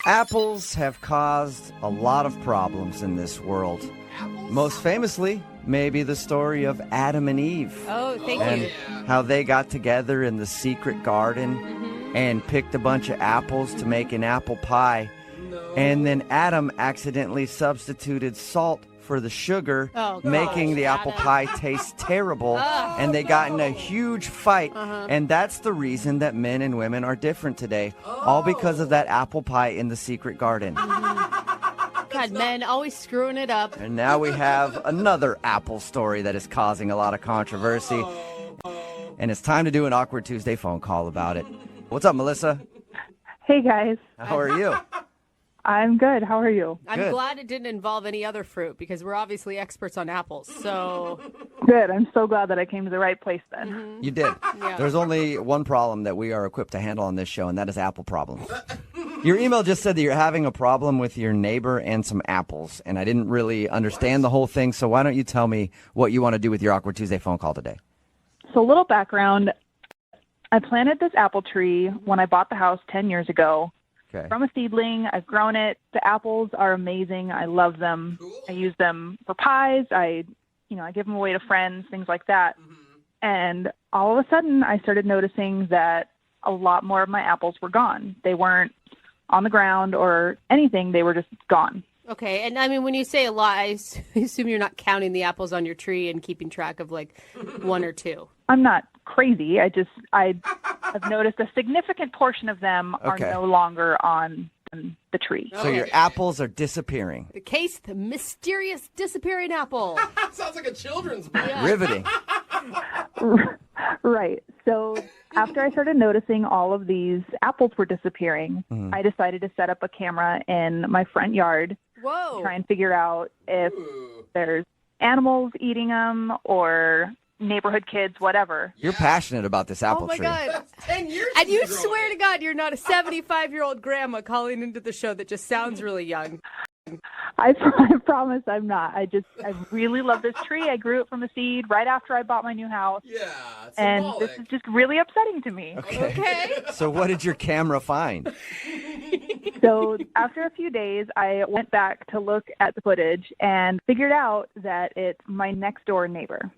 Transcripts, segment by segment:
Apples have caused a lot of problems in this world. Most famously, maybe the story of Adam and Eve. Oh, thank and you. how they got together in the secret garden and picked a bunch of apples to make an apple pie. And then Adam accidentally substituted salt for the sugar, making the apple pie taste terrible. And they got in a huge fight. And that's the reason that men and women are different today. All because of that apple pie in the secret garden. God, men always screwing it up. And now we have another Apple story that is causing a lot of controversy. And it's time to do an Awkward Tuesday phone call about it. What's up, Melissa? Hey, guys. How are you? I'm good. How are you? I'm glad it didn't involve any other fruit because we're obviously experts on apples. So Good. I'm so glad that I came to the right place then. You did. Yeah. There's only one problem that we are equipped to handle on this show, and that is apple problems. Your email just said that you're having a problem with your neighbor and some apples, and I didn't really understand the whole thing, so why don't you tell me what you want to do with your Awkward Tuesday phone call today? So a little background. I planted this apple tree when I bought the house 10 years ago. Okay. From a seedling. I've grown it. The apples are amazing. I love them. I use them for pies. I give them away to friends, things like that. And all of a sudden, I started noticing that a lot more of my apples were gone. They weren't on the ground or anything. They were just gone. okay, and I mean, when you say a lot, I assume you're not counting the apples on your tree and keeping track of like one or two. I'm not crazy. I've noticed a significant portion of them are no longer on the tree. So your apples are disappearing. The case, the mysterious disappearing apple. Sounds like a children's book. Yeah. Riveting. Right. So after I started noticing all of these apples were disappearing, I decided to set up a camera in my front yard Whoa. to try and figure out if there's animals eating them or neighborhood kids, whatever. You're passionate about this apple Oh my tree. God. 10 years And you since swear to God you're not a 75-year-old grandma calling into the show that just sounds really young. I promise I'm not. I really love this tree. I grew it from a seed right after I bought my new house. Yeah, it's And symbolic. this is just really upsetting to me. Okay. So what did your camera find? So after a few days, I went back to look at the footage and figured out that it's my next door neighbor.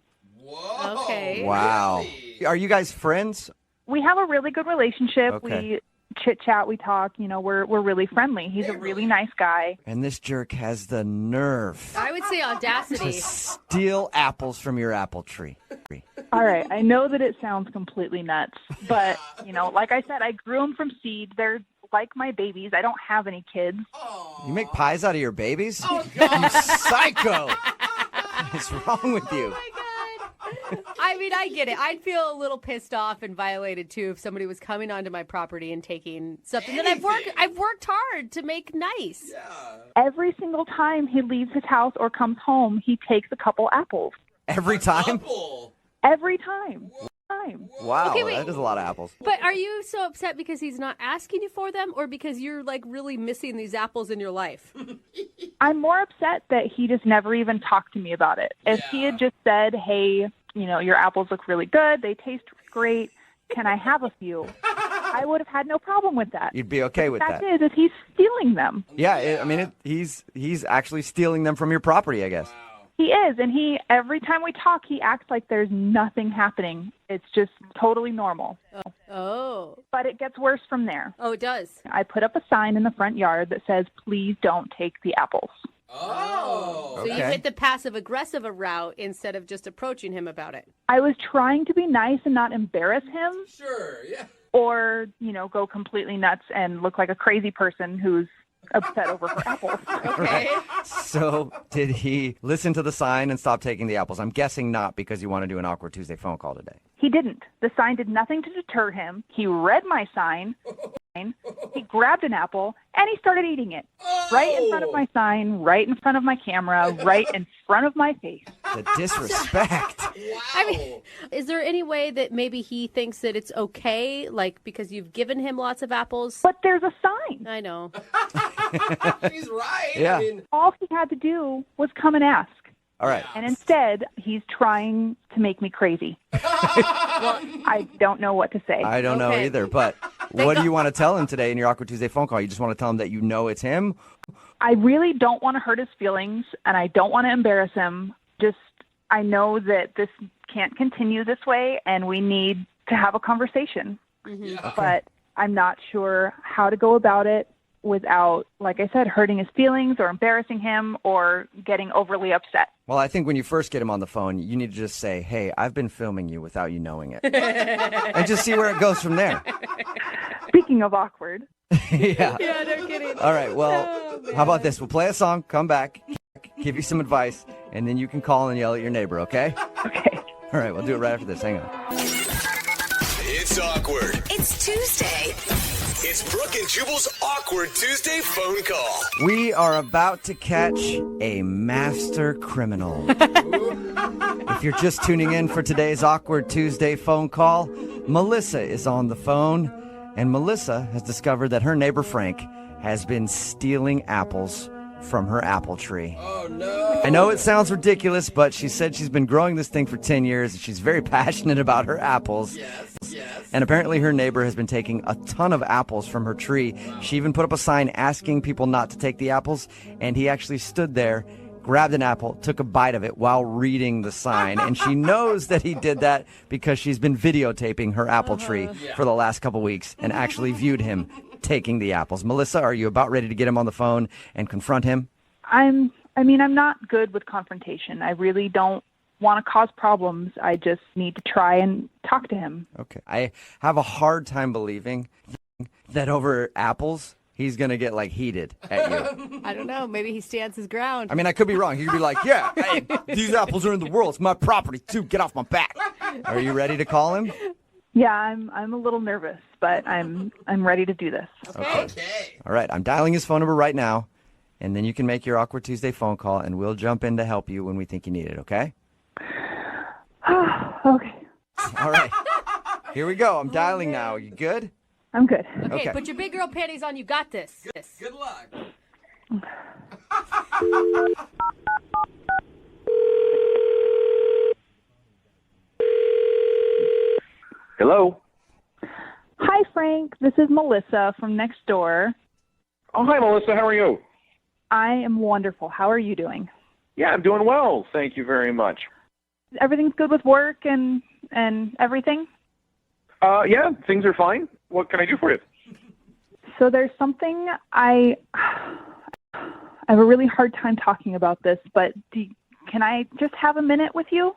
Whoa. Okay. Wow. Really? Are you guys friends? We have a really good relationship. Okay. We chit-chat, we talk, we're really friendly. He's a really nice guy. And this jerk has the nerve I would say to audacity. steal apples from your apple tree. All right, I know that it sounds completely nuts, but, like I said, I grew them from seed. They're like my babies. I don't have any kids. You make pies out of your babies? Oh, You God. psycho! What's wrong with you? Oh my God. I mean, I get it. I'd feel a little pissed off and violated too if somebody was coming onto my property and taking something that I've worked hard to make nice. Yeah. Every single time he leaves his house or comes home, he takes a couple apples. Every time? Apple. Every time. Wow, Okay, wait. that is a lot of apples. But are you so upset because he's not asking you for them or because you're like really missing these apples in your life? I'm more upset that he just never even talked to me about it. If he had just said, hey, your apples look really good, they taste great, can I have a few? I would have had no problem with that. You'd be okay with The that. fact is he's stealing them. Yeah, he's actually stealing them from your property, I guess. He is, and every time we talk, he acts like there's nothing happening. It's just totally normal. Oh. But it gets worse from there. Oh, it does. I put up a sign in the front yard that says, please don't take the apples. Oh. So you Okay. went the passive-aggressive route instead of just approaching him about it. I was trying to be nice and not embarrass him Sure, yeah. or, go completely nuts and look like a crazy person who's upset over her apples. Okay. So did he listen to the sign and stop taking the apples? I'm guessing not because you want to do an Awkward Tuesday phone call today. He didn't. The sign did nothing to deter him. He read my sign. He grabbed an apple, and he started eating it. Right in front of my sign, right in front of my camera, right in front of my face. The disrespect. Wow. I mean, is there any way that maybe he thinks that it's okay, like because you've given him lots of apples? But there's a sign. I know. She's right. Yeah. I mean, All he had to do was come and ask. All right. And instead, he's trying to make me crazy. Well, I don't know what to say. I don't know Okay. either, but What do you want to tell him today in your Awkward Tuesday phone call? You just want to tell him that you know it's him? I really don't want to hurt his feelings, and I don't want to embarrass him. Just, I know that this can't continue this way, and we need to have a conversation. Mm-hmm. Okay. But I'm not sure how to go about it without, like I said, hurting his feelings or embarrassing him or getting overly upset. Well, I think when you first get him on the phone, you need to just say, hey, I've been filming you without you knowing it. And just see where it goes from there. Speaking of awkward, Yeah. Yeah, no kidding. All right, well, Oh, how about this? We'll play a song, come back, give you some advice, and then you can call and yell at your neighbor, okay? okay. All right, we'll do it right after this. Hang on. It's awkward. It's Tuesday. It's Brooke and Jubal's Awkward Tuesday phone call. We are about to catch a master criminal. If you're just tuning in for today's Awkward Tuesday phone call, Melissa is on the phone, and Melissa has discovered that her neighbor Frank has been stealing apples from her apple tree. Oh, no. I know it sounds ridiculous, but she said she's been growing this thing for 10 years, and she's very passionate about her apples. Yes, yes. And apparently her neighbor has been taking a ton of apples from her tree. She even put up a sign asking people not to take the apples, and he actually stood there, grabbed an apple, took a bite of it while reading the sign. And she knows that he did that because she's been videotaping her apple tree for the last couple weeks and actually viewed him taking the apples. Melissa, are you about ready to get him on the phone and confront him? I'm not good with confrontation. I really don't want to cause problems. I just need to try and talk to him. Okay. I have a hard time believing that over apples, he's going to get, heated at you. I don't know. Maybe he stands his ground. I mean, I could be wrong. He could be like, yeah, hey, these apples are in the world. It's my property, too. Get off my back. Are you ready to call him? Yeah, I'm a little nervous, but I'm ready to do this. Okay. All right. I'm dialing his phone number right now, and then you can make your Awkward Tuesday phone call, and we'll jump in to help you when we think you need it, okay? Okay, All right. Here we go. I'm dialing now. You good? I'm good. Okay, put your big girl panties on. You got this. Good luck. Hello. Hi, Frank. This is Melissa from next door. Oh, hi, Melissa. How are you? I am wonderful. How are you doing? Yeah, I'm doing well. Thank you very much. Everything's good with work and everything? Yeah, things are fine. What can I do for you? So there's something I have a really hard time talking about this, but can I just have a minute with you?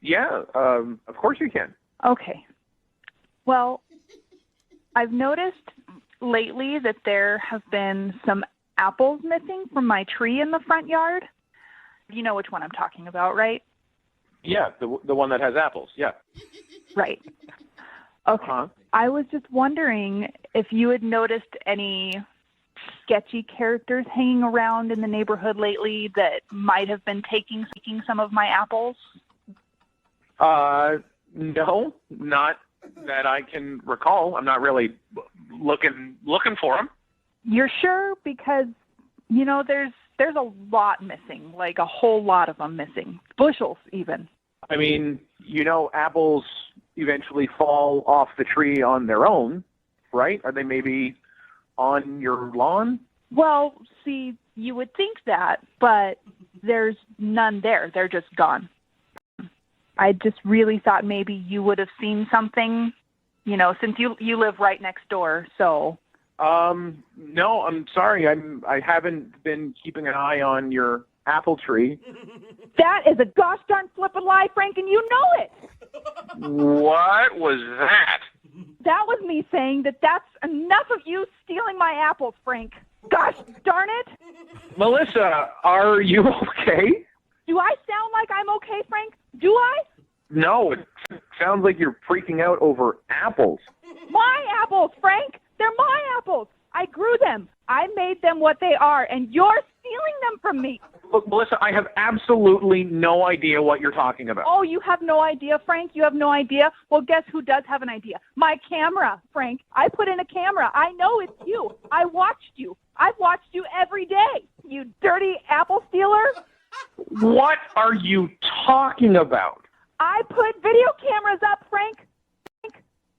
Yeah, of course you can. Okay. Well, I've noticed lately that there have been some apples missing from my tree in the front yard. You know which one I'm talking about, right? Yeah, the one that has apples. Yeah. Right. Okay. Uh-huh. I was just wondering if you had noticed any sketchy characters hanging around in the neighborhood lately that might have been taking some of my apples. No, not that I can recall. I'm not really looking for them. You're sure? Because, there's a lot missing, like a whole lot of them missing. Bushels, even. I mean, apples eventually fall off the tree on their own, right? Are they maybe on your lawn? Well, see, you would think that, but there's none there. They're just gone. I just really thought maybe you would have seen something, since you live right next door, so... No, I'm sorry. I haven't been keeping an eye on your apple tree. That is a gosh darn flippin' lie, Frank, and you know it. What was that? That was me saying that's enough of you stealing my apples, Frank. Gosh darn it. Melissa, are you okay? Do I sound like I'm okay, Frank? Do I? No, it sounds like you're freaking out over apples. My apples, Frank. They're my apples. I grew them. I made them what they are, and you're stealing them from me. Look, Melissa, I have absolutely no idea what you're talking about. Oh, you have no idea, Frank? You have no idea? Well, guess who does have an idea? My camera, Frank. I put in a camera. I know it's you. I watched you. I've watched you every day, you dirty apple stealer. What are you talking about? I put video cameras up, Frank.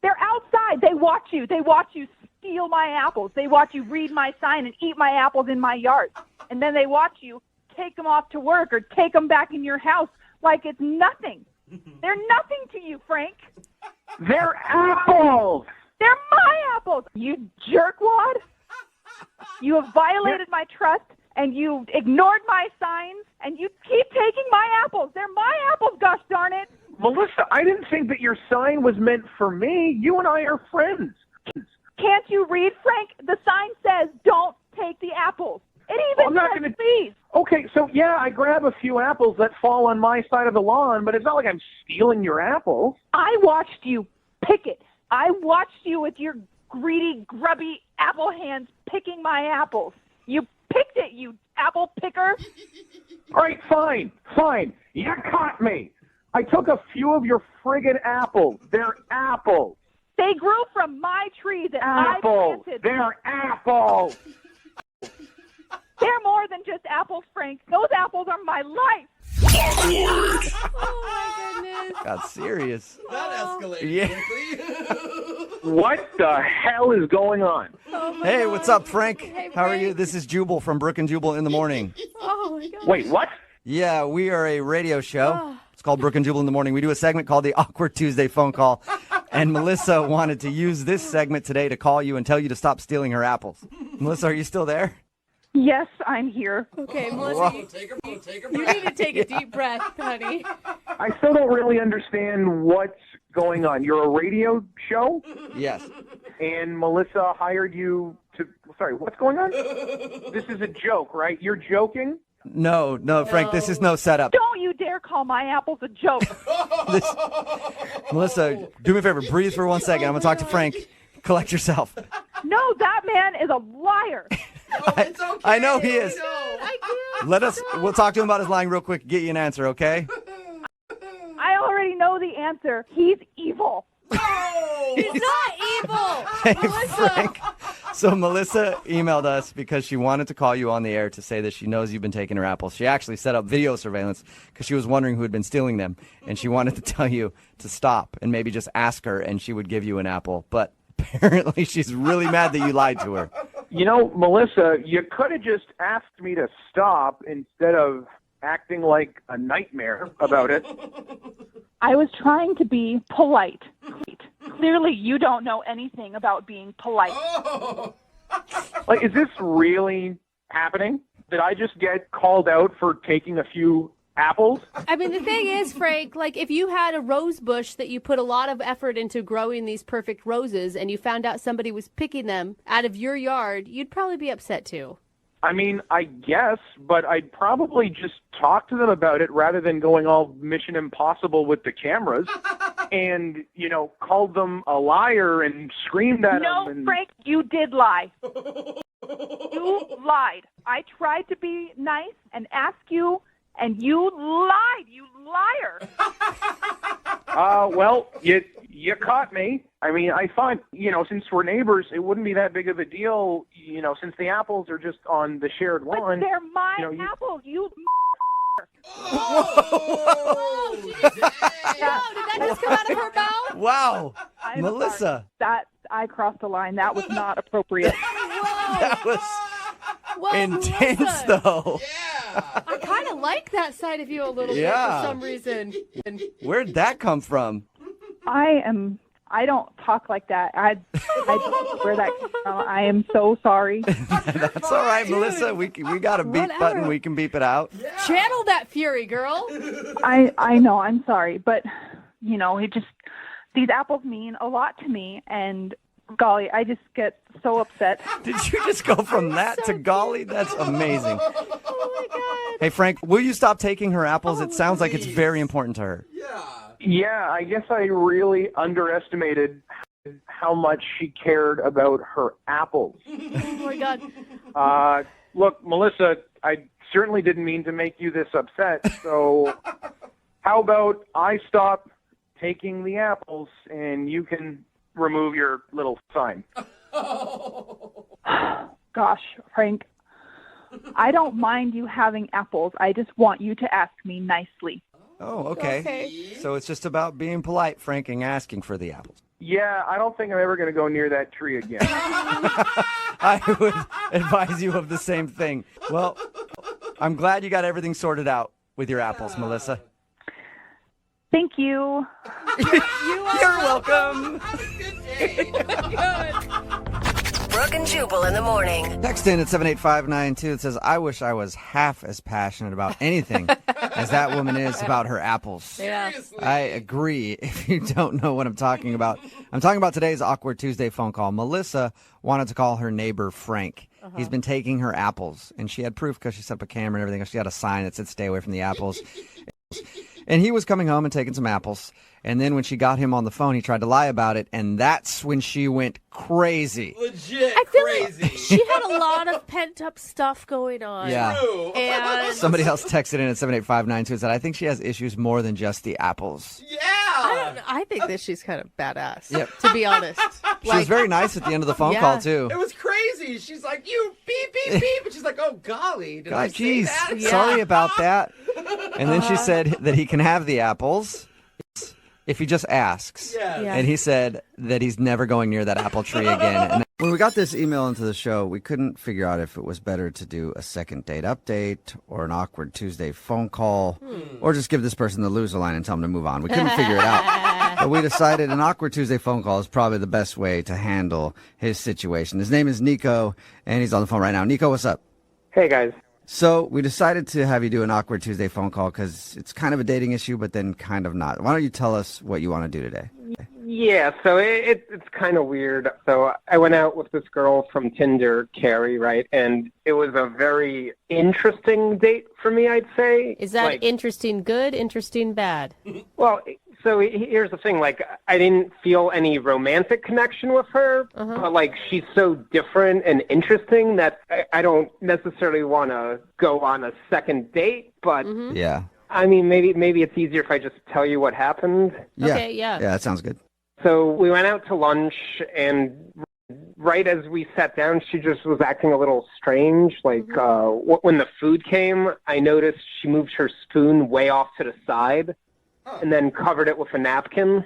They're outside. They watch you. They watch you steal my apples. They watch you read my sign and eat my apples in my yard. And then they watch you take them off to work or take them back in your house like it's nothing. They're nothing to you, Frank. They're apples. They're my apples, you jerkwad. You have violated my trust, and you ignored my signs, and you keep taking my apples. They're my apples, gosh darn it. Melissa, I didn't think that your sign was meant for me. You and I are friends. Can't you read, Frank? The sign says, don't take the apples. It even I'm not says, gonna... please. Okay, so yeah, I grab a few apples that fall on my side of the lawn, but it's not like I'm stealing your apples. I watched you pick it. I watched you with your greedy, grubby apple hands picking my apples. You picked it, you apple picker. All right, fine. You caught me. I took a few of your friggin' apples. They're apples. They grew from my tree that Apples. I planted. They're apples. They're more than just apples, Frank. Those apples are my life. Awkward. Oh, my goodness. Got serious. That escalated Yeah. quickly. What the hell is going on? Oh my Hey, God. what's up, Frank? Hey, How are you? Frank. This is Jubal from Brook and Jubal in the Morning. Oh, my God. Wait, what? Yeah, we are a radio show. It's called Brook and Jubal in the Morning. We do a segment called the Awkward Tuesday Phone Call. And Melissa wanted to use this segment today to call you and tell you to stop stealing her apples. Melissa, are you still there? Yes, I'm here. Okay, Melissa, Take a you need to take a deep breath, honey. I still don't really understand what's going on. You're a radio show, Yes. and Melissa hired you to... Sorry, what's going on? This is a joke, right? You're joking? No, Frank, this is no setup. Don't you dare call my apples a joke. Melissa, do me a favor. Breathe for 1 second. I'm going to talk to Frank. Collect yourself. No, that man is a liar. It's okay. I know he is. I can't. We'll talk to him about his lying real quick, get you an answer, okay? I already know the answer. He's evil. He's not evil. Hey, Melissa. Frank. So Melissa emailed us because she wanted to call you on the air to say that she knows you've been taking her apples. She actually set up video surveillance because she was wondering who had been stealing them, and she wanted to tell you to stop and maybe just ask her, and she would give you an apple. But apparently she's really mad that you lied to her. You know, Melissa, you could have just asked me to stop instead of acting like a nightmare about it. I was trying to be polite. Clearly, you don't know anything about being polite. Like, is this really happening? Did I just get called out for taking a few apples? I mean, the thing is, Frank, like if you had a rose bush that you put a lot of effort into growing these perfect roses and you found out somebody was picking them out of your yard, you'd probably be upset too. I mean, I guess, but I'd probably just talk to them about it rather than going all Mission Impossible with the cameras and, you know, called them a liar and screamed at No, them. And... Frank, you did lie. You lied. I tried to be nice and ask you, and you lied. You liar. Well, you caught me. I mean, I thought, you know, since we're neighbors, it wouldn't be that big of a deal, you know, since the apples are just on the shared But lawn. they're my you know, you- apples. You. Oh, did that just come out of her mouth? Wow. I'm Melissa, sorry. That I crossed the line. That was not appropriate. that was Whoa, intense, Melissa. though. I kind of like that side of you a little bit Yeah. for some reason. Where'd that come from? I don't talk like that. I don't know where that came from. I am so sorry. That's all right, Melissa. We got a beep Whatever. button. We can beep it out. Channel that fury, girl. I know. I'm sorry, but you know, these apples mean a lot to me, and golly, I just get so upset. Did you just go from that to golly? That's amazing. Oh my God. Hey, Frank, will you stop taking her apples? It sounds like it's very important to her. Yeah, I guess I really underestimated how much she cared about her apples. Oh my God. Look, Melissa, I certainly didn't mean to make you this upset, so how about I stop taking the apples and you can remove your little sign? Gosh, Frank, I don't mind you having apples. I just want you to ask me nicely. Oh, okay. Okay. So it's just about being polite, Frank, and asking for the apples. Yeah, I don't think I'm ever going to go near that tree again. I would advise you of the same thing. Well, I'm glad you got everything sorted out with your apples, Melissa. Thank you. You're welcome. Brooke and Jubal in the morning. Text in at 78592. It says, I wish I was half as passionate about anything as that woman is about her apples. Yeah. I agree. If you don't know what I'm talking about, I'm talking about today's Awkward Tuesday phone call. Melissa wanted to call her neighbor Frank. He's been taking her apples, and she had proof because she set up a camera and everything. She had a sign that said, stay away from the apples. And he was coming home and taking some apples. And then when she got him on the phone, he tried to lie about it. And that's when she went crazy. Legit I feel crazy. like she had a lot of pent-up stuff going on. Yeah. True. And Somebody else texted in at 78592 and said, I think she has issues more than just the apples. Yeah. I think that she's kind of badass, Yep. to be honest. She was very nice at the end of the phone Yeah. call, too. It was crazy. She's like, you beep, beep, beep. And she's like, oh, golly. Did I God, say geez, that? Yeah. sorry about that. And then she said that he can have the apples if he just asks. Yeah. Yeah. And he said that he's never going near that apple tree again. And when we got this email into the show, we couldn't figure out if it was better to do a second date update or an Awkward Tuesday phone call or just give this person the loser line and tell them to move on. We couldn't figure it out. But we decided an Awkward Tuesday phone call is probably the best way to handle his situation. His name is Nico, and he's on the phone right now. Nico, what's up? Hey, guys. So we decided to have you do an Awkward Tuesday phone call because it's kind of a dating issue, but then kind of not. Why don't you tell us what you want to do today? Yeah, so it's kind of weird. So I went out with this girl from Tinder, Carrie, right? And it was a very interesting date for me, I'd say. Is that interesting good, interesting bad? Well, so here's the thing. Like, I didn't feel any romantic connection with her, but, like, she's so different and interesting that I don't necessarily want to go on a second date, but... Yeah. I mean, maybe it's easier if I just tell you what happened. Yeah. Okay, yeah. Yeah, that sounds good. So we went out to lunch, and right as we sat down, she just was acting a little strange. Like, when the food came, I noticed she moved her spoon way off to the side and then covered it with a napkin.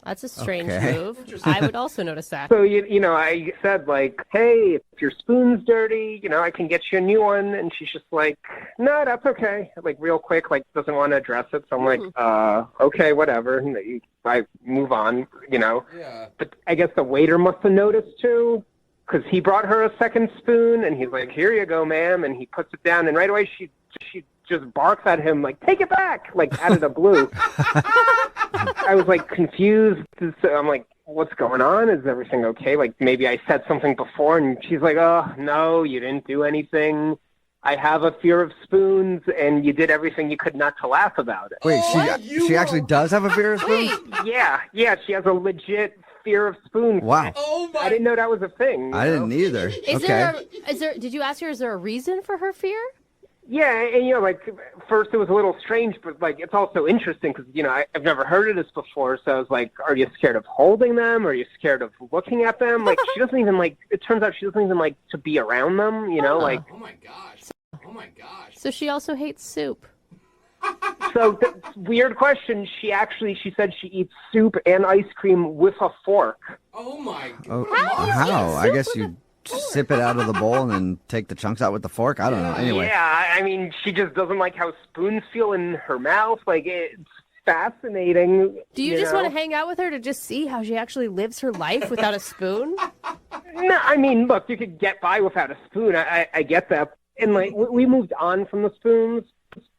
That's a strange Okay. move. I would also notice that. So, you know, I said, like, hey, if your spoon's dirty, you know, I can get you a new one. And she's just like, no, that's okay. Like, real quick, like, doesn't want to address it. So I'm like, okay, whatever. And I move on, you know. Yeah. But I guess the waiter must have noticed, too, because he brought her a second spoon. And he's like, here you go, ma'am. And he puts it down. And right away, she just barks at him, like, take it back, like, out of the blue. I was, like, confused. So I'm like, what's going on? Is everything okay? Like, maybe I said something before, and she's like, oh, no, you didn't do anything. I have a fear of spoons, and you did everything you could not to laugh about it. Wait, You she actually does have a fear of spoons? Wait, Yeah, she has a legit fear of spoons. Wow. Oh, my. I didn't know that was a thing. I didn't either. is Okay. there, did you ask her, is there a reason for her fear? Yeah, and, you know, like, first it was a little strange, but, like, it's also interesting because, you know, I've never heard of this before, so I was like, are you scared of holding them? Are you scared of looking at them? Like, she doesn't even, like, it turns out she doesn't even like to be around them, you know, like, Oh, my gosh. Oh, my gosh. So she also hates soup. so, weird question, she said she eats soup and ice cream with a fork. Oh, my Oh, gosh. how? I guess you sip it out of the bowl and then take the chunks out with the fork? I don't know. Anyway. Yeah, I mean, she just doesn't like how spoons feel in her mouth. Like, it's fascinating. Do you just know? want to hang out with her to just see how she actually lives her life without a spoon? No, I mean, look, you could get by without a spoon. I get that. And, like, we moved on from the spoons,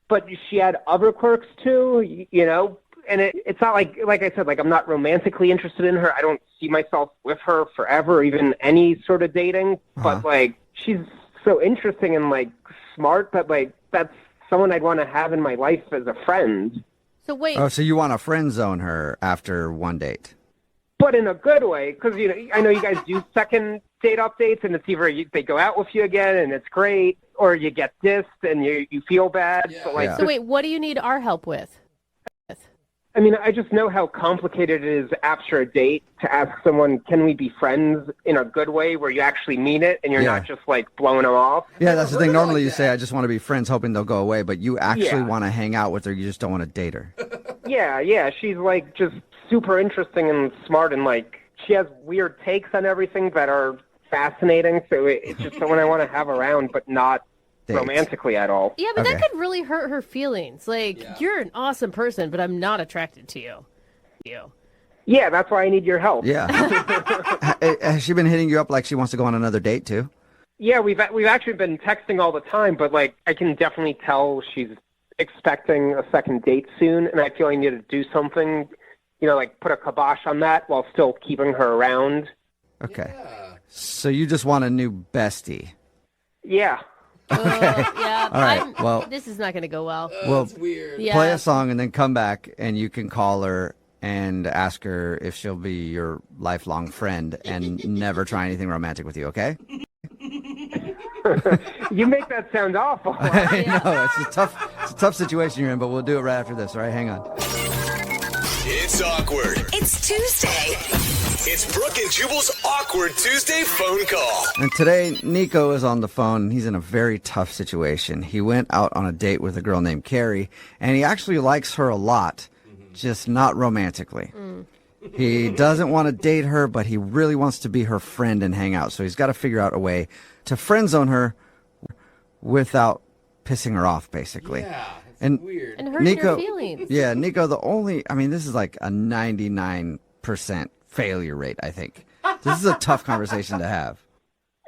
but she had other quirks, too, you know? And it's not like I said, like, I'm not romantically interested in her. I don't see myself with her forever, even any sort of dating. But, like, she's so interesting and, like, smart that, like, that's someone I'd want to have in my life as a friend. So wait, Oh, so you want to friend zone her after one date? But in a good way, because, you know, I know you guys do second date updates, and it's either they go out with you again, and it's great, or you get dissed, and you feel bad. Yeah. So, like, Yeah. so wait, what do you need our help with? I mean, I just know how complicated it is after a date to ask someone, can we be friends in a good way where you actually mean it and you're Yeah. not just, like, blowing them off? Yeah, that's the heard thing. it Normally like you that. say, I just want to be friends hoping they'll go away, but you actually Yeah. want to hang out with her. You just don't want to date her. Yeah, she's, like, just super interesting and smart, and like she has weird takes on everything that are fascinating. So it's just someone I want to have around, but not romantically at all. Yeah, but that could really hurt her feelings. Like, you're an awesome person, but I'm not attracted to you. Yeah, that's why I need your help. Yeah. Has she been hitting you up like she wants to go on another date too? Yeah, we've actually been texting all the time, but like I can definitely tell she's expecting a second date soon, and I feel I need to do something, like put a kibosh on that while still keeping her around. Okay. Yeah. So you just want a new bestie? Yeah. Yeah. All right. Well, this is not going to go well. That's weird. Yeah. Play a song and then come back, and you can call her and ask her if she'll be your lifelong friend and never try anything romantic with you, okay? You make that sound awful. I know, it's a tough situation you're in, but we'll do it right after this, all right? Hang on. It's awkward. It's Tuesday. It's Brooke and Jubal's Awkward Tuesday phone call. And today, Nico is on the phone. He's in a very tough situation. He went out on a date with a girl named Carrie, and he actually likes her a lot, just not romantically. He doesn't want to date her, but he really wants to be her friend and hang out. So he's got to figure out a way to friend zone her without pissing her off, basically. Yeah, it's and weird. And hurting her feelings. Yeah, Nico, this is like a 99% failure rate, I think. This is a tough conversation to have.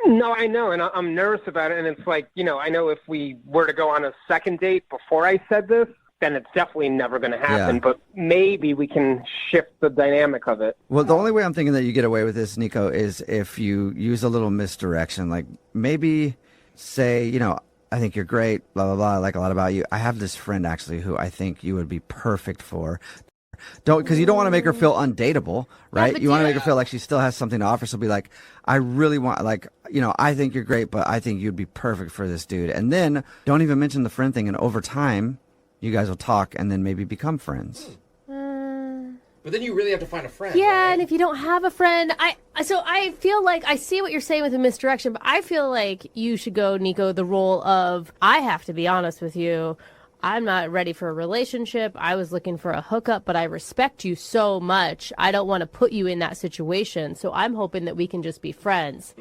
No, I know, and I'm nervous about it, and it's like, I know if we were to go on a second date before I said this, then it's definitely never going to happen, but maybe we can shift the dynamic of it. Well, the only way I'm thinking that you get away with this, Nico, is if you use a little misdirection, like maybe say, I think you're great, blah, blah, blah, I like a lot about you. I have this friend, actually, who I think you would be perfect for. Because you don't want to make her feel undateable, right? Yeah, you want to make her feel like she still has something to offer. So be like, I really want, I think you're great, but I think you'd be perfect for this dude. And then don't even mention the friend thing. And over time, you guys will talk and then maybe become friends. But then you really have to find a friend. Yeah, right? and if you don't have a friend, I feel like I see what you're saying with the misdirection, but I feel like you should go, Nico, the role of, I have to be honest with you. I'm not ready for a relationship. I was looking for a hookup, but I respect you so much. I don't want to put you in that situation. So I'm hoping that we can just be friends.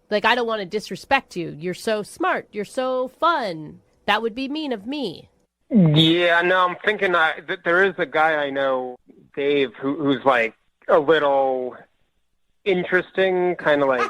Like, I don't want to disrespect you. You're so smart. You're so fun. That would be mean of me. Yeah, no, I'm thinking that there is a guy I know, Dave, who's like a little interesting, kind of like.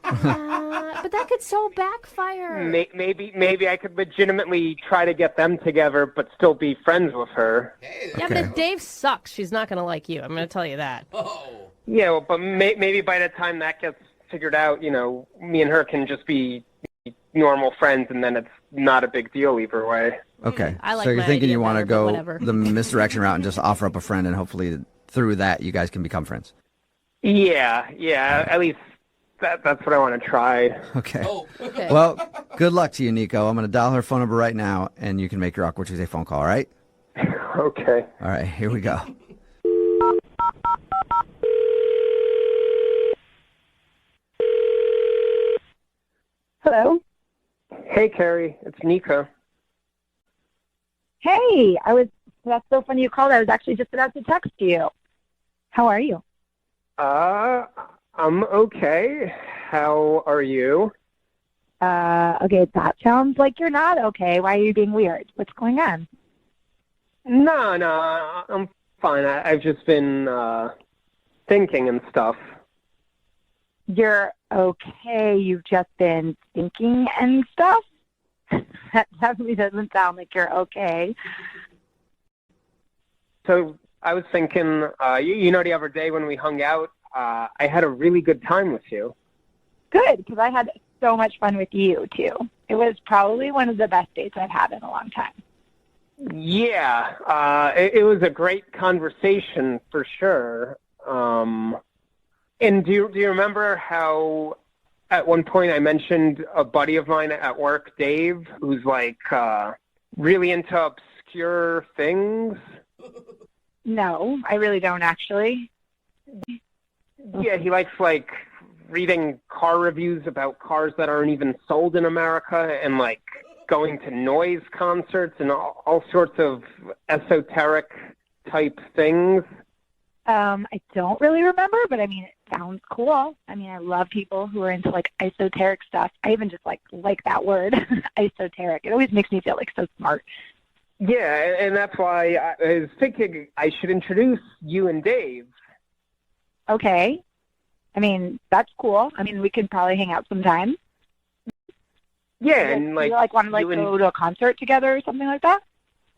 But that could so backfire. Maybe I could legitimately try to get them together, but still be friends with her. Yeah, but Dave sucks. She's not going to like you. I'm going to tell you that. Oh. Yeah, well, but maybe by the time that gets figured out, me and her can just be normal friends, and then it's not a big deal either way. Okay. I like so you're my thinking idea you want to better, but go whatever. the misdirection route and just offer up a friend, and hopefully through that you guys can become friends. Yeah, at least that's what I want to try. Okay. Oh. Okay. Well, good luck to you, Nico. I'm going to dial her phone number right now, and you can make your Awkward Tuesday phone call, all right? Okay. All right, here we go. Hello. Hey, Carrie. It's Nico. Hey, that's so funny you called. I was actually just about to text you. How are you? I'm okay. How are you? Okay, that sounds like you're not okay. Why are you being weird? What's going on? No, I'm fine. I've just been thinking and stuff. You're okay. You've just been thinking and stuff? That definitely doesn't sound like you're okay. So I was thinking, the other day when we hung out, I had a really good time with you. Good, because I had so much fun with you, too. It was probably one of the best dates I've had in a long time. Yeah, it was a great conversation for sure. And do you remember how at one point I mentioned a buddy of mine at work, Dave, who's like really into obscure things? No, I really don't actually. Yeah, he likes like reading car reviews about cars that aren't even sold in America, and like going to noise concerts and all sorts of esoteric type things? I don't really remember, but I mean, it sounds cool. I mean, I love people who are into like esoteric stuff. I even just like that word, esoteric. It always makes me feel like so smart. Yeah, and that's why I was thinking I should introduce you and Dave. Okay. I mean, that's cool. I mean, we could probably hang out sometime. Yeah, and you want to go to a concert together or something like that?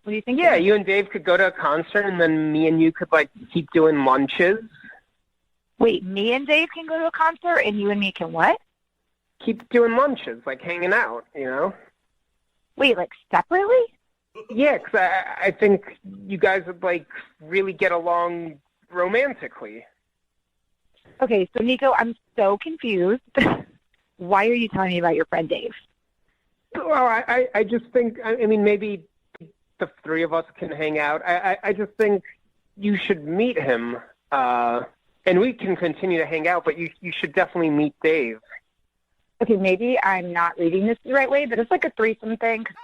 What do you think? Yeah, you and Dave could go to a concert, and then me and you could like keep doing lunches. Wait, me and Dave can go to a concert, and you and me can what? Keep doing lunches, like hanging out, you know? Wait, like separately? Yeah, because I think you guys would like really get along romantically. Okay, so Nico, I'm so confused. Why are you telling me about your friend Dave? Well, I just think, I mean, maybe the three of us can hang out. I just think you should meet him, and we can continue to hang out, but you should definitely meet Dave. Okay, maybe I'm not reading this the right way, but it's like a threesome thing. 'Cause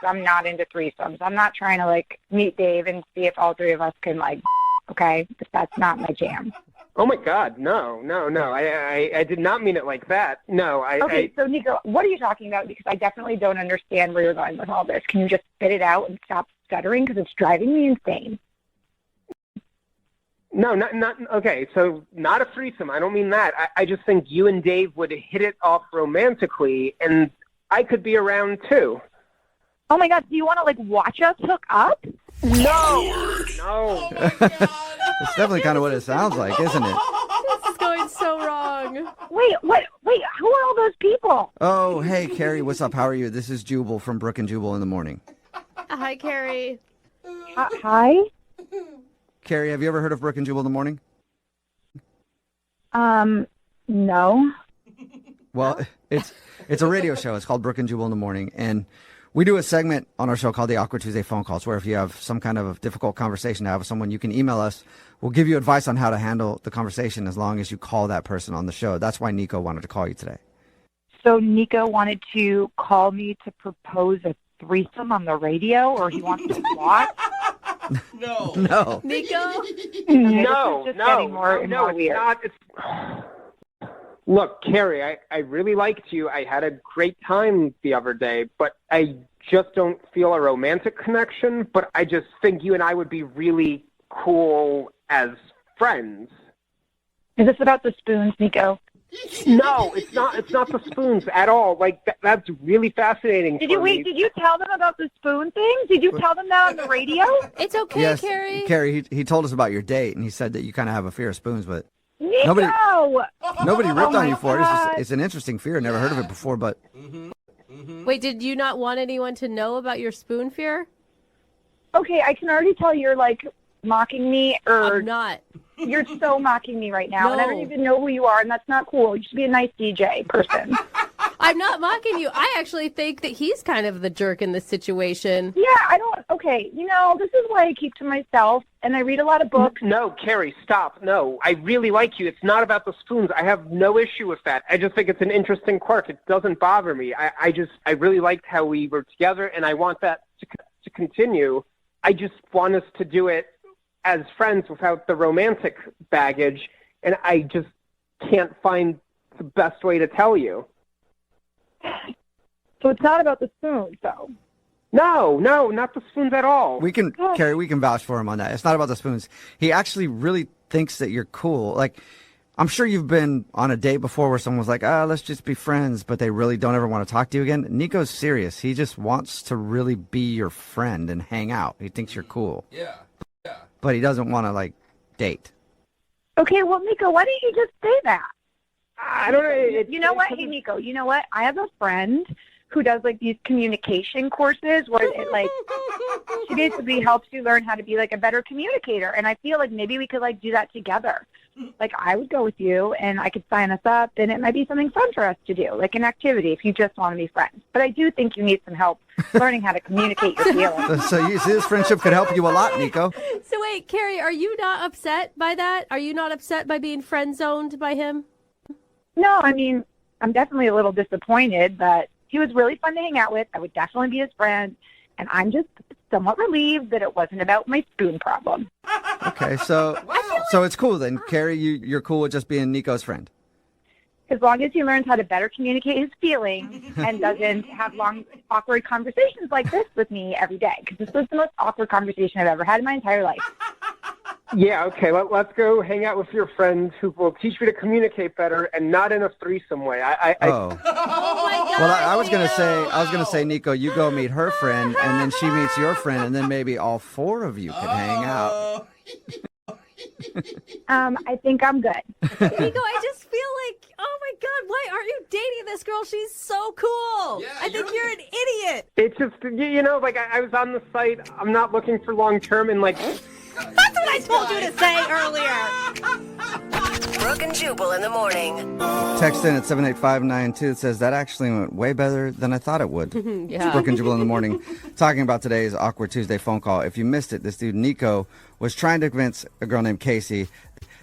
I'm not into threesomes. I'm not trying to like meet Dave and see if all three of us can like, okay? But that's not my jam. Oh my God, no. I did not mean it like that. No, Okay, so Nico, what are you talking about? Because I definitely don't understand where you're going with all this. Can you just spit it out and stop stuttering? Because it's driving me insane. No, not okay, so not a threesome. I don't mean that. I just think you and Dave would hit it off romantically, and I could be around too. Oh my God, do you want to like watch us hook up? No. Oh my God. It's definitely kind of what it sounds like, isn't it? This is going so wrong. Wait, who are all those people? Oh, hey, Carrie, what's up? How are you? This is Jubal from Brook and Jubal in the Morning. Hi, Carrie. Hi? Carrie, have you ever heard of Brook and Jubal in the Morning? No. Well, it's a radio show. It's called Brook and Jubal in the Morning, and we do a segment on our show called the Awkward Tuesday Phone Calls, where if you have some kind of difficult conversation to have with someone, you can email us. We'll give you advice on how to handle the conversation as long as you call that person on the show. That's why Nico wanted to call you today. So Nico wanted to call me to propose a threesome on the radio, or he wants to watch? No. No. Nico? No, It's not. Look, Carrie, I really liked you. I had a great time the other day, but I just don't feel a romantic connection. But I just think you and I would be really cool as friends. Is this about the spoons, Nico? No, it's not. It's not the spoons at all. Like that's really fascinating. Did you tell them about the spoon thing? Did you tell them that on the radio? It's okay, Yes, Carrie. Carrie, he told us about your date, and he said that you kind of have a fear of spoons, but Nico! nobody ripped on you for it. God. It's an interesting fear. Never heard of it before, but Wait, did you not want anyone to know about your spoon fear? Okay, I can already tell you're like mocking me, or I'm not. you're so mocking me right now, and I don't No. even know who you are, and that's not cool. You should be a nice DJ person. I'm not mocking you. I actually think that he's kind of the jerk in this situation. Yeah, okay, this is why I keep to myself, and I read a lot of books. No, Carrie, stop. No, I really like you. It's not about the spoons. I have no issue with that. I just think it's an interesting quirk. It doesn't bother me. I really liked how we were together, and I want that to continue. I just want us to do it as friends without the romantic baggage, and I just can't find the best way to tell you. So it's not about the spoons, though. No, not the spoons at all. Carrie, we can vouch for him on that. It's not about the spoons. He actually really thinks that you're cool. Like, I'm sure you've been on a date before where someone was like, let's just be friends, but they really don't ever want to talk to you again. Nico's serious. He just wants to really be your friend and hang out. He thinks you're cool. Yeah. But he doesn't want to, like, date. Okay, well, Nico, why don't you just say that? I don't know. You know what? Hey, Nico, you know what? I have a friend who does, like, these communication courses where it, like, she basically helps you learn how to be, like, a better communicator. And I feel like maybe we could, like, do that together. Like, I would go with you, and I could sign us up, and it might be something fun for us to do, like an activity if you just want to be friends. But I do think you need some help learning how to communicate your feelings. So you see, this friendship could help you a lot, Nico. So wait, Carrie, are you not upset by that? Are you not upset by being friend-zoned by him? No, I mean, I'm definitely a little disappointed, but he was really fun to hang out with. I would definitely be his friend, and I'm just somewhat relieved that it wasn't about my spoon problem. Okay, so it's cool then. Carrie, you're cool with just being Nico's friend. As long as he learns how to better communicate his feelings and doesn't have long, awkward conversations like this with me every day. Because this was the most awkward conversation I've ever had in my entire life. Yeah, okay, let's go hang out with your friends who will teach me to communicate better and not in a threesome way. Oh my God. Well, I was gonna say, Nico, you go meet her friend, and then she meets your friend, and then maybe all four of you could hang out. I think I'm good. Nico, I just feel like, oh my God, why aren't you dating this girl? She's so cool. Yeah, I think you're an idiot. It's just, like I was on the site. I'm not looking for long-term and like... That's what I told you to say earlier. Brooke and Jubal in the morning. Text in at 78592. It says, that actually went way better than I thought it would. Yeah. It's Brooke and Jubal in the morning, talking about today's Awkward Tuesday phone call. If you missed it, this dude, Nico, was trying to convince a girl named Casey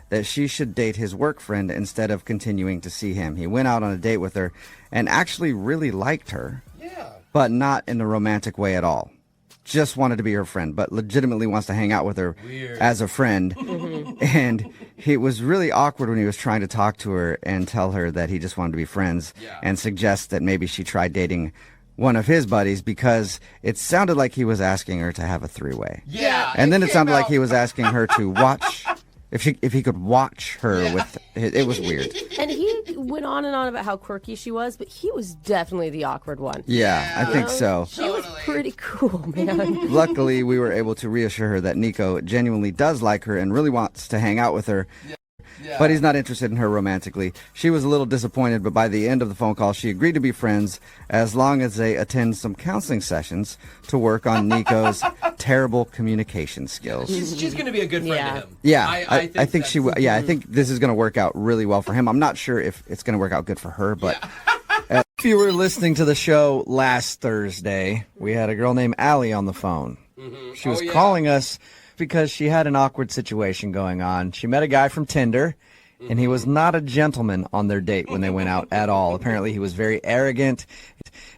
that she should date his work friend instead of continuing to see him. He went out on a date with her and actually really liked her, but not in a romantic way at all. Just wanted to be her friend, but legitimately wants to hang out with her as a friend. And it was really awkward when he was trying to talk to her and tell her that he just wanted to be friends and suggest that maybe she try dating one of his buddies, because it sounded like he was asking her to have a three-way. Yeah. And then it sounded like he was asking her to watch... If he could watch her with it was weird. And he went on and on about how quirky she was, but he was definitely the awkward one. Yeah, I think so. She was pretty cool, man. Luckily, we were able to reassure her that Nico genuinely does like her and really wants to hang out with her. But he's not interested in her romantically. She was a little disappointed, but by the end of the phone call, she agreed to be friends as long as they attend some counseling sessions to work on Nico's terrible communication skills. She's going to be a good friend to him. Yeah, I think she will. Yeah, I think this is going to work out really well for him. I'm not sure if it's going to work out good for her, but if you were listening to the show last Thursday, we had a girl named Allie on the phone. She was calling us because she had an awkward situation going on. She met a guy from Tinder, and he was not a gentleman on their date when they went out at all. Apparently, he was very arrogant,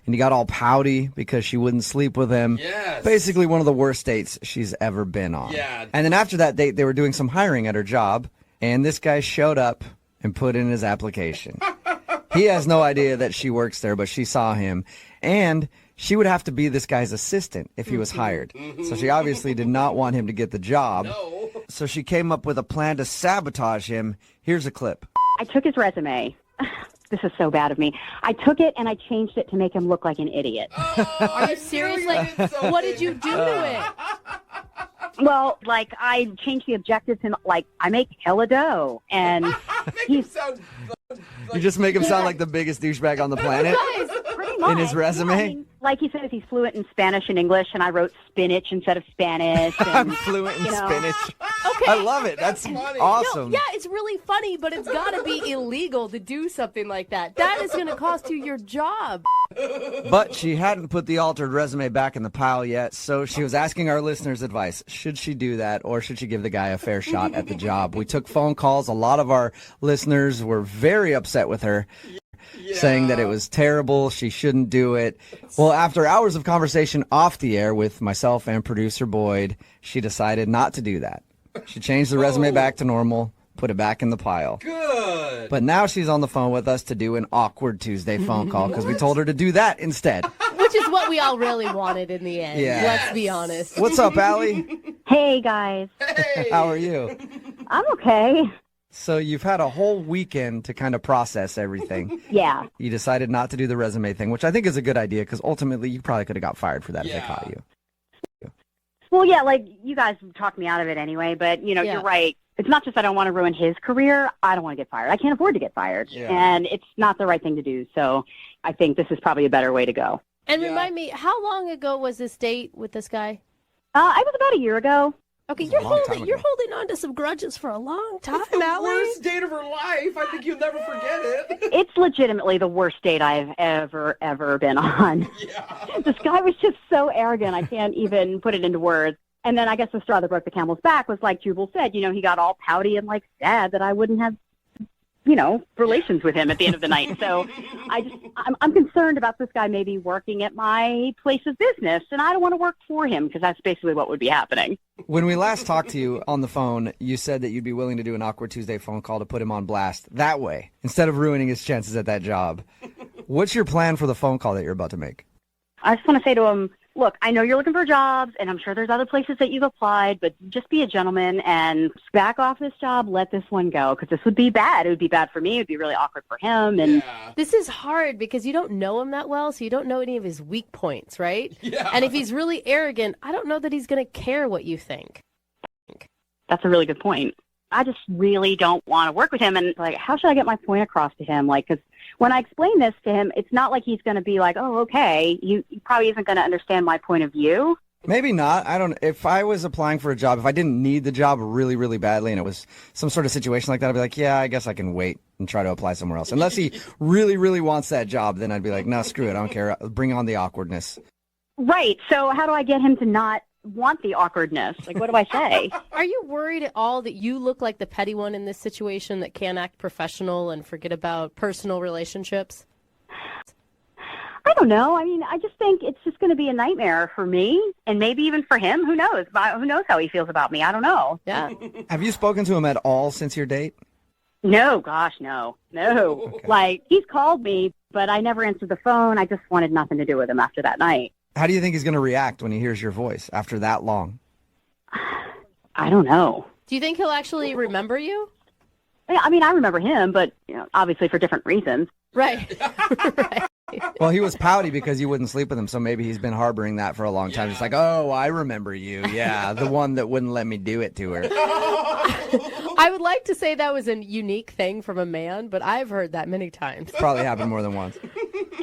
and he got all pouty because she wouldn't sleep with him. Yes. Basically, one of the worst dates she's ever been on. Yeah. And then after that date, they were doing some hiring at her job, and this guy showed up and put in his application. He has no idea that she works there, but she saw him, and she would have to be this guy's assistant if he was hired. So she obviously did not want him to get the job. No. So she came up with a plan to sabotage him. Here's a clip. I took his resume. This is so bad of me. I took it and I changed it to make him look like an idiot. Are you serious? Like, what did you do to it? Well, like, I changed the objectives and, like, I make hella dough. And he's... You just make him sound like the biggest douchebag on the planet Pretty much. in his resume? Yeah, I mean, like he says, he's fluent in Spanish and English, and I wrote spinach instead of Spanish. And, I'm fluent in spinach. Okay. I love it. That's awesome. No, yeah, it's really funny, but it's got to be illegal to do something like that. That is going to cost you your job. But she hadn't put the altered resume back in the pile yet, so she was asking our listeners' advice. Should she do that, or should she give the guy a fair shot at the job? We took phone calls. A lot of our listeners were very upset with her, saying that it was terrible, she shouldn't do it. Well, after hours of conversation off the air with myself and producer Boyd, she decided not to do that. She changed the resume back to normal, put it back in the pile. Good. But now she's on the phone with us to do an awkward Tuesday phone call because we told her to do that instead. Which is what we all really wanted in the end. Yeah. Let's be honest. What's up, Allie? Hey, guys. Hey. How are you? I'm okay. So you've had a whole weekend to kind of process everything. Yeah. You decided not to do the resume thing, which I think is a good idea because ultimately you probably could have got fired for that if they caught you. Well, yeah, like, you guys talked me out of it anyway, but, you know, you're right. It's not just I don't want to ruin his career. I don't want to get fired. I can't afford to get fired. Yeah. And it's not the right thing to do. So I think this is probably a better way to go. And remind me, how long ago was this date with this guy? I was about a year ago. Okay, you're holding on to some grudges for a long time, Allie. Worst date of her life. I think you'll never forget it. It's legitimately the worst date I've ever been on. Yeah. This guy was just so arrogant. I can't even put it into words. And then I guess the straw that broke the camel's back was, like Jubal said, you know, he got all pouty and, like, sad that I wouldn't have relations with him at the end of the night. So I'm concerned about this guy maybe working at my place of business, and I don't want to work for him because that's basically what would be happening. When we last talked to you on the phone, you said that you'd be willing to do an Awkward Tuesday phone call to put him on blast that way, instead of ruining his chances at that job. What's your plan for the phone call that you're about to make? I just want to say to him, look, I know you're looking for jobs, and I'm sure there's other places that you've applied, but just be a gentleman and back off this job, let this one go, because this would be bad. It would be bad for me. It would be really awkward for him. And This is hard because you don't know him that well, so you don't know any of his weak points, right? Yeah. And if he's really arrogant, I don't know that he's going to care what you think. That's a really good point. I just really don't want to work with him. And, how should I get my point across to him? Because when I explain this to him, it's not like he's going to be like, oh, okay. He probably isn't going to understand my point of view. Maybe not. I don't. If I was applying for a job, if I didn't need the job really, really badly and it was some sort of situation like that, I'd be like, yeah, I guess I can wait and try to apply somewhere else. Unless he really, really wants that job, then I'd be like, no, screw it. I don't care. Bring on the awkwardness. Right. So how do I get him to not want the awkwardness? What do I say? Are you worried at all that you look like the petty one in this situation that can't act professional and forget about personal relationships? I don't know. I just think it's just going to be a nightmare for me and maybe even for him. Who knows? Who knows how he feels about me? I don't know. Yeah. Have you spoken to him at all since your date? No, gosh, no. Okay. He's called me, but I never answered the phone. I just wanted nothing to do with him after that night. How do you think he's going to react when he hears your voice after that long? I don't know. Do you think he'll actually remember you? I remember him, but obviously for different reasons. Right. Right. Well, he was pouty because you wouldn't sleep with him, so maybe he's been harboring that for a long time. Just like, oh, I remember you. Yeah, the one that wouldn't let me do it to her. I would like to say that was a unique thing from a man, but I've heard that many times. Probably happened more than once.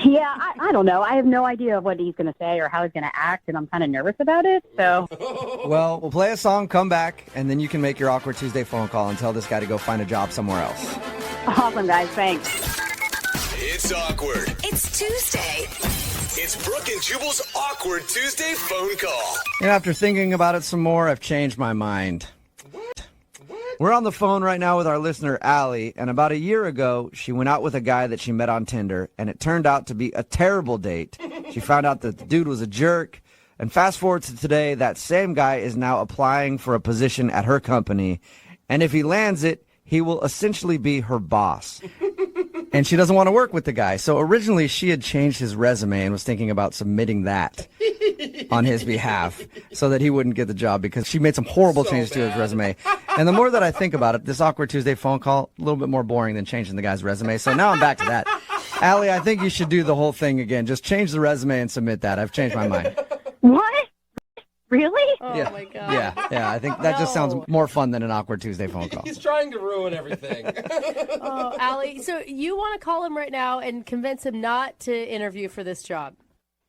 Yeah, I don't know. I have no idea what he's going to say or how he's going to act, and I'm kind of nervous about it. So, well, we'll play a song, come back, and then you can make your Awkward Tuesday phone call and tell this guy to go find a job somewhere else. Awesome, guys. Thanks. It's awkward. It's Tuesday. It's Brooke and Jubal's Awkward Tuesday phone call. And after thinking about it some more, I've changed my mind. We're on the phone right now with our listener, Allie, and about a year ago, she went out with a guy that she met on Tinder, and it turned out to be a terrible date. She found out that the dude was a jerk, and fast forward to today, that same guy is now applying for a position at her company, and if he lands it, he will essentially be her boss. And she doesn't want to work with the guy. So originally she had changed his resume and was thinking about submitting that on his behalf so that he wouldn't get the job because she made some horrible changes to his resume. And the more that I think about it, this Awkward Tuesday phone call, a little bit more boring than changing the guy's resume. So now I'm back to that. Allie, I think you should do the whole thing again. Just change the resume and submit that. I've changed my mind. What? Really? Oh, yeah. my God. Yeah. I think that just sounds more fun than an Awkward Tuesday phone call. He's trying to ruin everything. Oh, Allie, so you want to call him right now and convince him not to interview for this job?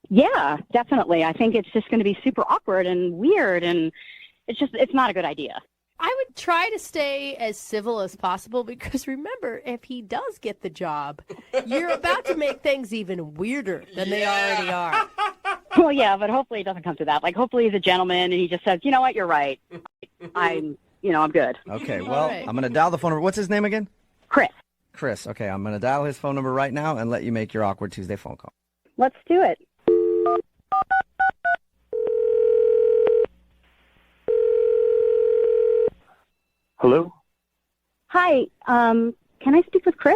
Yeah, definitely. I think it's just going to be super awkward and weird, and it's not a good idea. I would try to stay as civil as possible because remember, if he does get the job, you're about to make things even weirder than they already are. Well, yeah, but hopefully it doesn't come to that. Hopefully he's a gentleman and he just says, you know what, you're right. I'm good. Okay, well, right. I'm going to dial the phone number. What's his name again? Chris. Okay, I'm going to dial his phone number right now and let you make your Awkward Tuesday phone call. Let's do it. Hello? Hi, can I speak with Chris?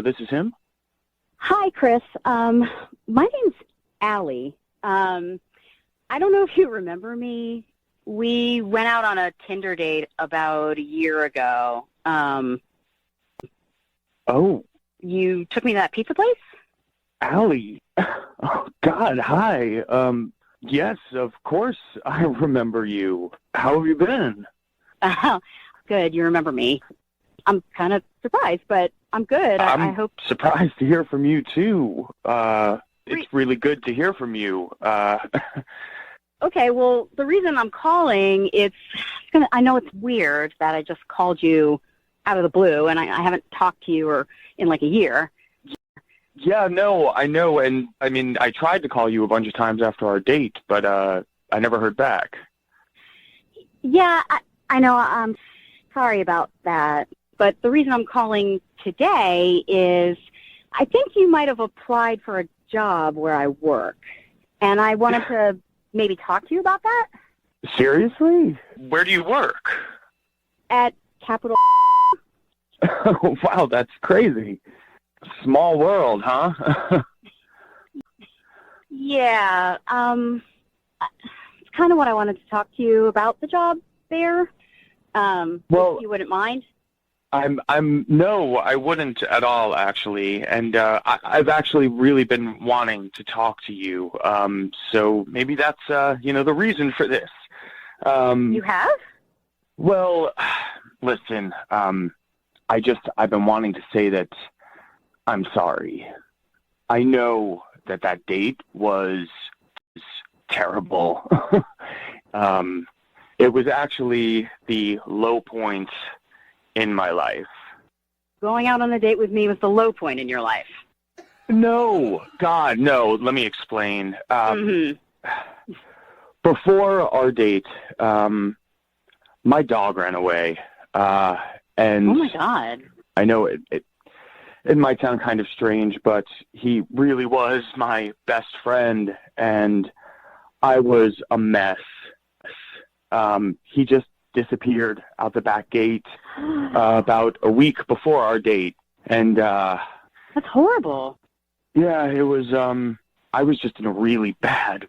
This is him? Hi, Chris. My name's Allie. I don't know if you remember me. We went out on a Tinder date about a year ago. Oh, You took me to that pizza place? Allie. Oh, God, hi. Yes, of course I remember you. How have you been? Good, you remember me. I'm kind of surprised, but I'm good. I hope. Surprised to hear from you, too. It's really good to hear from you. Okay, well, the reason I'm calling, I know it's weird that I just called you out of the blue, and I haven't talked to you in like a year. Yeah, no, I know, and I mean, I tried to call you a bunch of times after our date, but I never heard back. Yeah, I know. I'm sorry about that. But the reason I'm calling today is I think you might have applied for a job where I work, and I wanted to maybe talk to you about that. Seriously? Where do you work? At Capital. Oh, wow, that's crazy. Small world, huh? Yeah, it's kind of what I wanted to talk to you about the job there. If you wouldn't mind. No, I wouldn't at all, actually. And I've actually really been wanting to talk to you. So maybe that's, the reason for this. You have? Well, listen, I've been wanting to say that I'm sorry. I know that date was terrible. It was actually the low point in my life. Going out on a date with me was the low point in your life. No, God, no. Let me explain. Before our date, my dog ran away. And oh, my God. I know it might sound kind of strange, but he really was my best friend, and I was a mess. He just disappeared out the back gate about a week before our date, and that's horrible. Yeah, it was. I was just in a really bad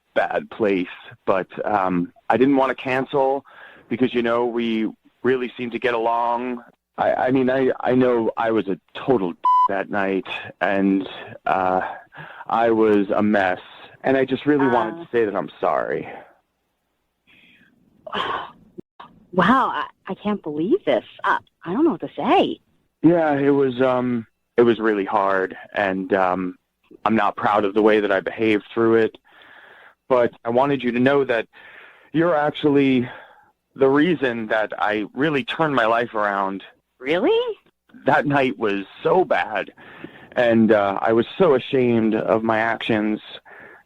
place, but I didn't want to cancel because we really seemed to get along. I mean, I know I was a total that night, and I was a mess, and I just really wanted to say that I'm sorry. Wow, I can't believe this. I don't know what to say. Yeah, it was really hard, and I'm not proud of the way that I behaved through it, but I wanted you to know that you're actually the reason that I really turned my life around. Really? That night was so bad, and I was so ashamed of my actions.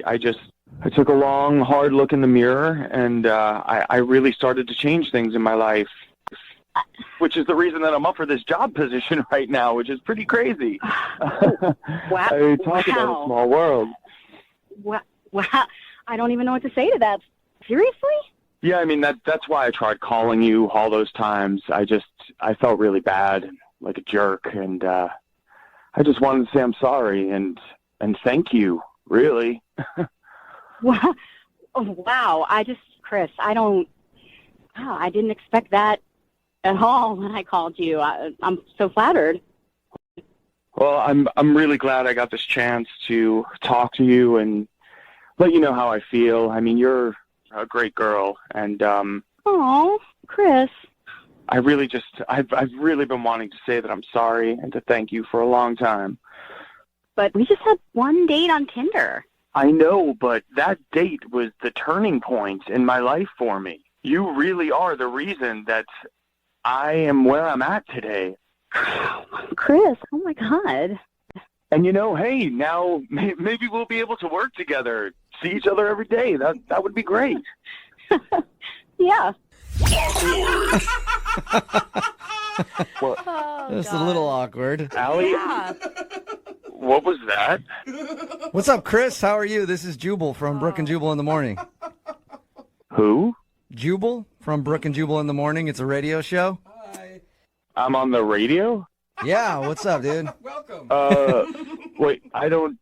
I took a long, hard look in the mirror, and I really started to change things in my life, which is the reason that I'm up for this job position right now, which is pretty crazy. Wow. I mean, talk about a small world. Wow. I don't even know what to say to that. Seriously? Yeah, I mean, that's why I tried calling you all those times. I felt really bad, like a jerk, and I just wanted to say I'm sorry and thank you, really. Wow. Chris, I didn't expect that at all when I called you. I'm so flattered. Well, I'm really glad I got this chance to talk to you and let you know how I feel. I mean, you're a great girl, and oh, Chris. I've really been wanting to say that I'm sorry and to thank you for a long time. But we just had one date on Tinder. I know, but that date was the turning point in my life for me. You really are the reason that I am where I'm at today. Chris, oh my God. And hey, now maybe we'll be able to work together, see each other every day. That would be great. Yeah. What? That's a little awkward. Allie? Yeah. What was that? What's up, Chris? How are you? This is Jubal from Brook and Jubal in the Morning. Who? Jubal from Brook and Jubal in the Morning. It's a radio show. Hi. I'm on the radio? Yeah, what's up, dude? Welcome. Wait, I don't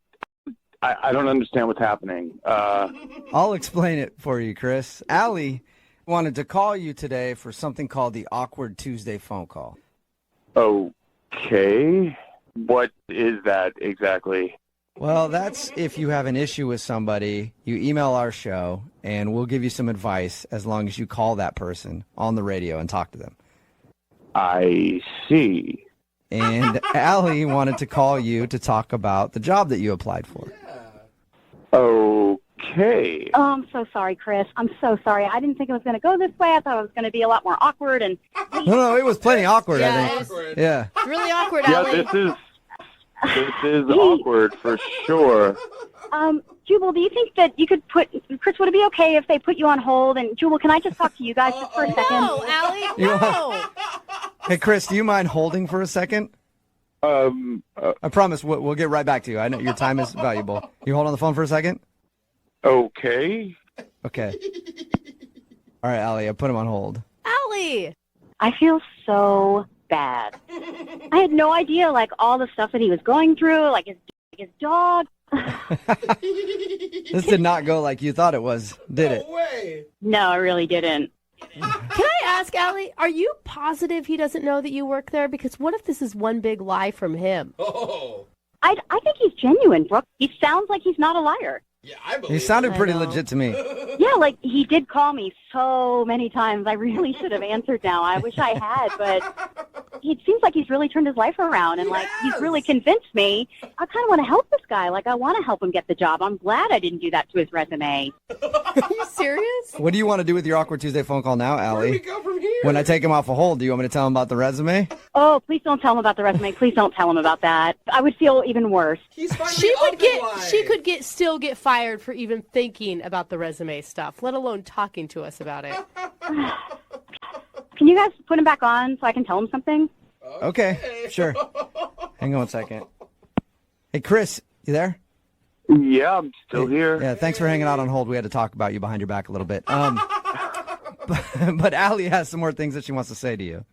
understand what's happening. I'll explain it for you, Chris. Allie wanted to call you today for something called the Awkward Tuesday phone call. Okay. What is that exactly? Well, that's if you have an issue with somebody, you email our show, and we'll give you some advice as long as you call that person on the radio and talk to them. I see. And Allie wanted to call you to talk about the job that you applied for. Okay. Oh, I'm so sorry, Chris. I'm so sorry. I didn't think it was going to go this way. I thought it was going to be a lot more awkward. And No, it was plenty awkward, Yeah, I think. it was Yeah. really awkward, Yeah, Allie. This is awkward for sure. Jubal, do you think that you could Chris, would it be okay if they put you on hold? And Jubal, can I just talk to you guys just for a second? No, Allie, no. Hey, Chris, do you mind holding for a second? I promise we'll get right back to you. I know your time is valuable. You hold on the phone for a second? Okay. Okay. All right, Allie, I put him on hold. Allie! I feel so bad. I had no idea, like, all the stuff that he was going through, like his dog. This did not go like you thought it was, did it? No way. No, it really didn't. Can I ask, Allie, are you positive he doesn't know that you work there? Because what if this is one big lie from him? Oh. I think he's genuine, Brooke. He sounds like he's not a liar. Yeah, I believe He sounded I pretty know. legit to me. Yeah, like, he did call me so many times. I really should have answered now. I wish I had, but it seems like he's really turned his life around, and, like, he's really convinced me. I kind of want to help this guy. Like, I want to help him get the job. I'm glad I didn't do that to his resume. Are you serious? What do you want to do with your Awkward Tuesday phone call now, Where do we Allie? go from here? When I take him off a hold, do you want me to tell him about the resume? Oh, please don't tell him about the resume. Please don't tell him about that. I would feel even worse. He's finally She could still get fired for even thinking about the resume stuff, let alone talking to us about it. Can you guys put him back on so I can tell him something? Okay, sure. Hang on one second. Hey, Chris, you there? Yeah, I'm still here. Yeah, thanks for hanging out on hold. We had to talk about you behind your back a little bit. But Allie has some more things that she wants to say to you.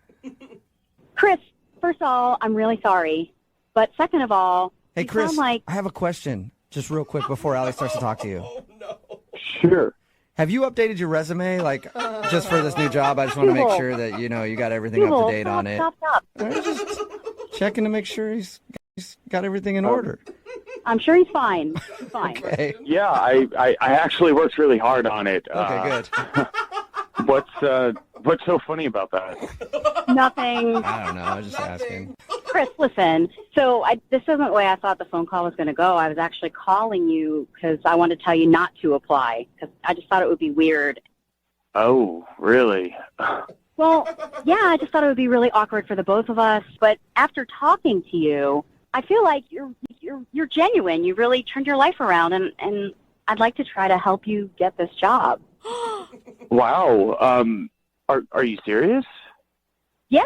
Chris, first of all, I'm really sorry. But second of all, Hey, you Chris, sound like... I have a question, just real quick before Allie starts to talk to you. Sure. Have you updated your resume, like, just for this new job? I just want to make sure that, you know, you got everything up to date on it. Stop. Just checking to make sure he's got everything in order. I'm sure he's fine. He's fine. Okay. Yeah, I actually worked really hard on it. Okay, good. What's so funny about that? Nothing. I don't know. I was just asking. Chris, listen. So this isn't the way I thought the phone call was going to go. I was actually calling you because I wanted to tell you not to apply because I just thought it would be weird. Oh, really? Well, yeah, I just thought it would be really awkward for the both of us. But after talking to you, I feel like you're genuine. You really turned your life around, and I'd like to try to help you get this job. Wow. Are you serious? Yeah,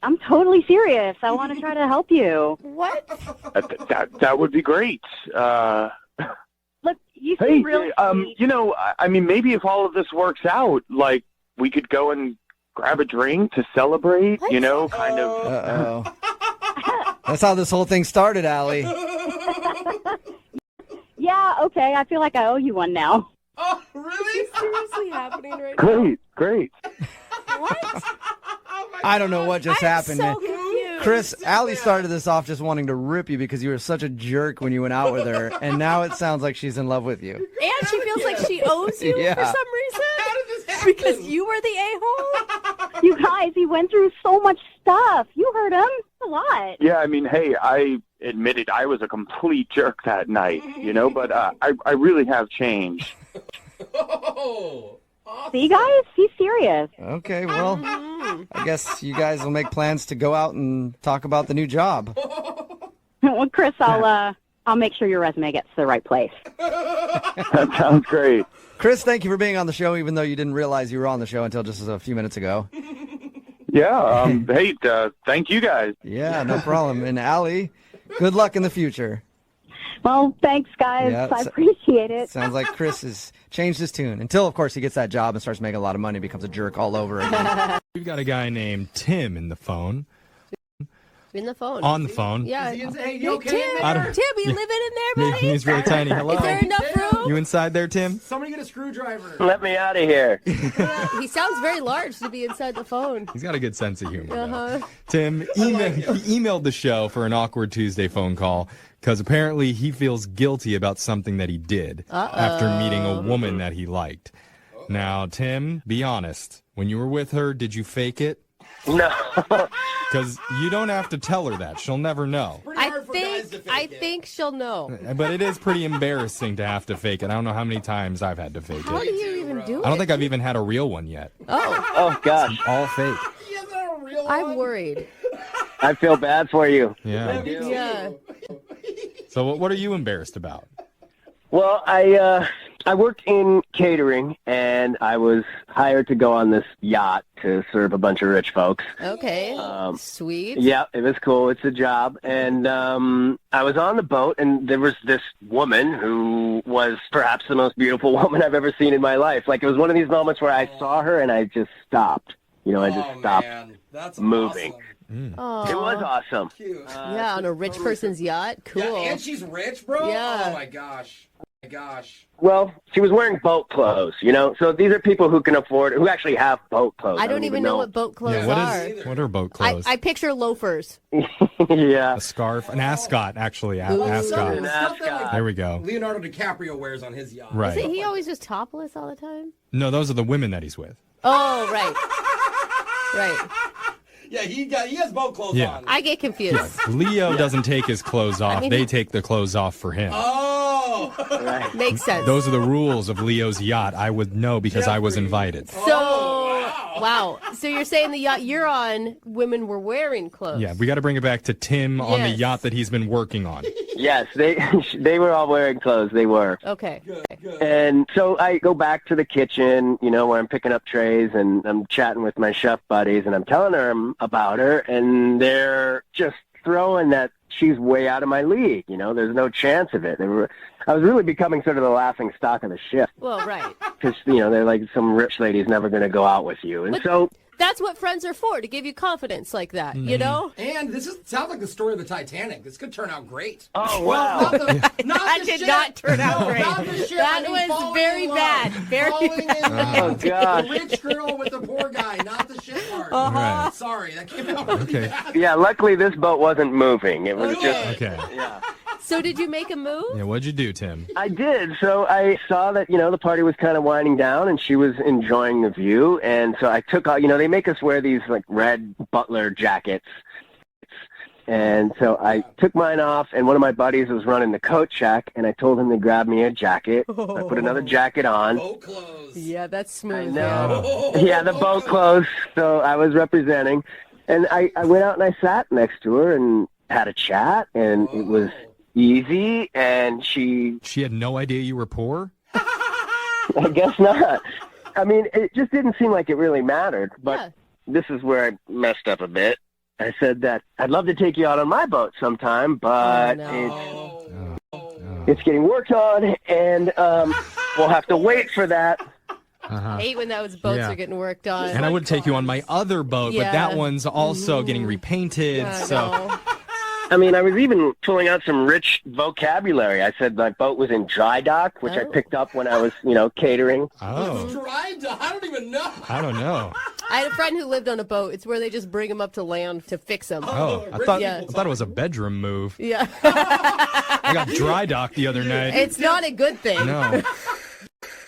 I'm totally serious. I want to try to help you. What? That would be great. Look, you Hey, seem really sweet. you know, I mean, maybe if all of this works out, like, we could go and grab a drink to celebrate, you know, kind of. Uh-oh. That's how this whole thing started, Allie. Yeah, okay. I feel like I owe you one now. Oh, really? Is this seriously happening right now? Great. What? I don't know what just happened. So man. confused. Chris, Allie started this off just wanting to rip you because you were such a jerk when you went out with her, and now it sounds like she's in love with you. And she feels like she owes you Yeah. for some reason. How did this happen? Because you were the a-hole? You guys, he went through so much stuff. You heard him. A lot. Yeah, I mean, hey, I admitted I was a complete jerk that night, you know, but I really have changed. Oh, awesome. See, guys? He's serious. Okay, well, I guess you guys will make plans to go out and talk about the new job. Well, Chris, I'll make sure your resume gets to the right place. That sounds great. Chris, thank you for being on the show, even though you didn't realize you were on the show until just a few minutes ago. Yeah, hey, thank you guys. Yeah, no problem. And Allie, good luck in the future. Well, thanks, guys. Yeah, I appreciate it. Sounds like Chris has changed his tune. Until, of course, he gets that job and starts making a lot of money, becomes a jerk all over again. We've got a guy named Tim in the phone. In the phone. On the phone. Yeah. Hey, you okay? Tim, I don't- Tim, you living in there, buddy? He's really tiny. Hello. Is there enough room? You inside there, Tim? Somebody get a screwdriver. Let me out of here. He sounds very large to be inside the phone. He's got a good sense of humor. though. Uh-huh. Tim he emailed the show for an Awkward Tuesday phone call because apparently he feels guilty about something that he did after meeting a woman that he liked. Now, Tim, be honest. When you were with her, did you fake it? No. Because you don't have to tell her that. She'll never know. I think she'll know. But it is pretty embarrassing to have to fake it. I don't know how many times I've had to fake How do it. you even do it? I don't think I've even had a real one yet. Oh, Oh, gosh. All fake. He has a real I'm one. worried. I feel bad for you. Yeah. Yeah. So what are you embarrassed about? Well, I worked in catering, and I was hired to go on this yacht to serve a bunch of rich folks. Okay. Sweet. Yeah, it was cool. It's a job. And I was on the boat, and there was this woman who was perhaps the most beautiful woman I've ever seen in my life. Like, it was one of these moments where I saw her, and I just stopped. You know, I just stopped moving. Awesome. It was awesome. Cute. Yeah, on a rich person's yacht. Cool. Yeah, and she's rich, bro? Yeah. Oh, my gosh. Oh, my gosh. Well, she was wearing boat clothes, you know? So these are people who can afford, who actually have boat clothes. I don't even know what boat clothes are. What are boat clothes? I picture loafers. Yeah. A scarf, an ascot, actually. Ooh. Ascot. Stuff that, like, There we go. Leonardo DiCaprio wears on his yacht. Right. Isn't he always just topless all the time? No, those are the women that he's with. Oh, right. Right. Yeah, he has boat clothes Yeah. on. I get confused. Leo doesn't take his clothes off. mean, They take the clothes off for him. Oh. Right. Makes sense. Those are the rules of Leo's yacht. I would know because I was invited. So, wow. So you're saying the yacht you're on, women were wearing clothes? Yeah, we got to bring it back to Tim on the Yes. yacht that he's been working on. Yes, they were all wearing clothes. They were. Okay. And so I go back to the kitchen, you know, where I'm picking up trays, and I'm chatting with my chef buddies, and I'm telling them about her, and they're just throwing that she's way out of my league. You know, there's no chance of it. I was really becoming sort of the laughing stock of the shift. Well, right. Because, you know, they're like, some rich lady's never going to go out with you. And so... That's what friends are for, to give you confidence like that, you know? And this sounds like the story of the Titanic. This could turn out great. Oh, wow. That did not turn out great. That was very bad. Very bad. Oh, God. The rich girl with the poor guy, not the shit part. Right. Sorry, that came out really bad. Yeah, luckily this boat wasn't moving. It was just... Okay. Yeah. So did you make a move? Yeah, what'd you do, Tim? I did. So I saw that, you know, the party was kind of winding down, and she was enjoying the view. And so I took out, you know, they make us wear these, like, red butler jackets. And so I took mine off, and one of my buddies was running the coat check, and I told him to grab me a jacket. I put another jacket on. Boat clothes. Yeah, that's smooth. No. Yeah, the boat clothes. So I was representing. And I went out and I sat next to her and had a chat, and it was easy, and she had no idea you were poor? I guess not. I mean, it just didn't seem like it really mattered, but this is where I messed up a bit. I said that I'd love to take you out on my boat sometime, but it's getting worked on, and we'll have to wait for that. I hate when those boats are getting worked on. And I would take you on my other boat, but that one's also getting repainted, I mean, I was even pulling out some rich vocabulary. I said my boat was in dry dock, which I picked up when I was, you know, catering. Oh. Dry dock? I don't even know. I don't know. I had a friend who lived on a boat. It's where they just bring them up to land to fix them. Oh, I thought it was a bedroom move. Yeah. I got dry docked the other night. It's not a good thing. No.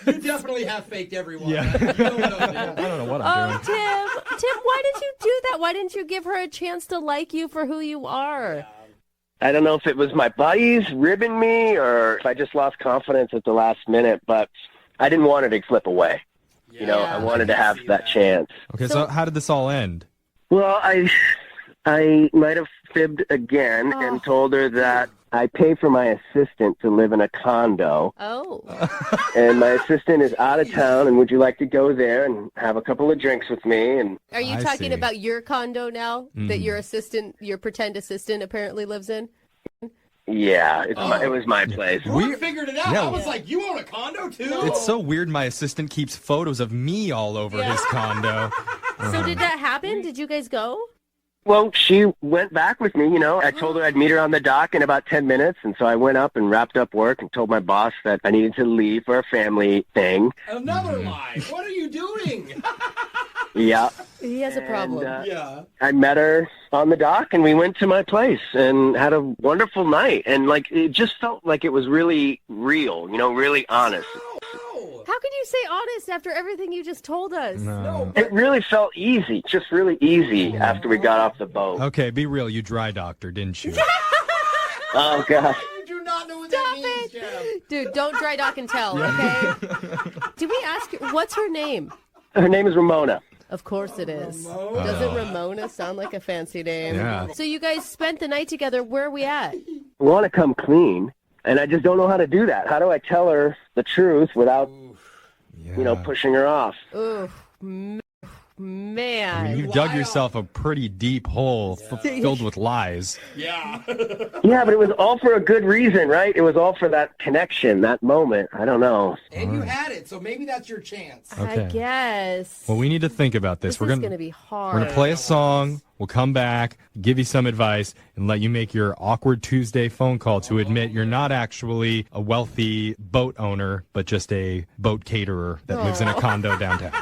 You definitely have faked everyone. Yeah. You don't know, I don't know what I'm doing. Tim, why did you do that? Why didn't you give her a chance to like you for who you are? I don't know if it was my buddies ribbing me or if I just lost confidence at the last minute, but I didn't want her to slip away. You know, I wanted to have that chance. Okay, so how did this all end? Well, I might have fibbed again and told her that I pay for my assistant to live in a condo. Oh. And my assistant is out of town, and would you like to go there and have a couple of drinks with me? And Are you talking about your condo now that your assistant, your pretend assistant apparently lives in? yeah, it was my place. We figured it out. Yeah. I was like, you own a condo too? It's so weird my assistant keeps photos of me all over his condo. So did that happen? Did you guys go? Well, she went back with me, you know. I told her I'd meet her on the dock in about 10 minutes, and so I went up and wrapped up work and told my boss that I needed to leave for a family thing. Another lie. What are you doing? Yeah. He has a problem. I met her on the dock, and we went to my place and had a wonderful night. And, like, it just felt like it was really real, you know, really honest. How could you say honest after everything you just told us? No. It really felt easy, just really easy after we got off the boat. Okay, be real. You dry doctor, didn't you? Oh, gosh. You do not know what that means, Jeff. Dude, don't dry dock and tell, okay? Did we ask her, what's her name? Her name is Ramona. Of course it is. Doesn't Ramona sound like a fancy name? Yeah. So you guys spent the night together. Where are we at? I want to come clean, and I just don't know how to do that. How do I tell her the truth without, pushing her off? Ooh, man. I mean, you dug yourself a pretty deep hole filled with lies. Yeah. Yeah, but it was all for a good reason, right? It was all for that connection, that moment. I don't know. And you had it, so maybe that's your chance. Okay. I guess. Well, we need to think about this. This is going to be hard. We're going to play a song. We'll come back, give you some advice, and let you make your awkward Tuesday phone call to admit you're not actually a wealthy boat owner, but just a boat caterer that lives in a condo downtown.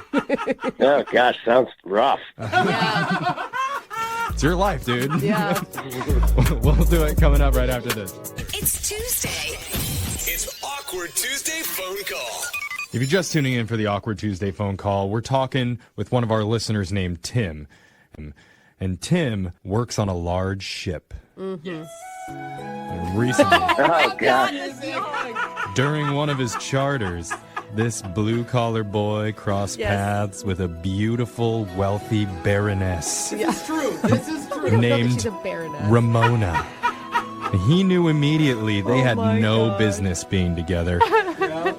Oh, gosh, sounds rough. It's your life, dude. Yeah. We'll do it coming up right after this. It's Tuesday. It's Awkward Tuesday phone call. If you're just tuning in for the Awkward Tuesday phone call, we're talking with one of our listeners named Tim. And Tim works on a large ship. Mm-hmm. And recently, Oh, God. during one of his charters, this blue-collar boy crossed paths with a beautiful, wealthy baroness This is true. This is true. named She's a baroness. Ramona. And he knew immediately they had no God. business being together.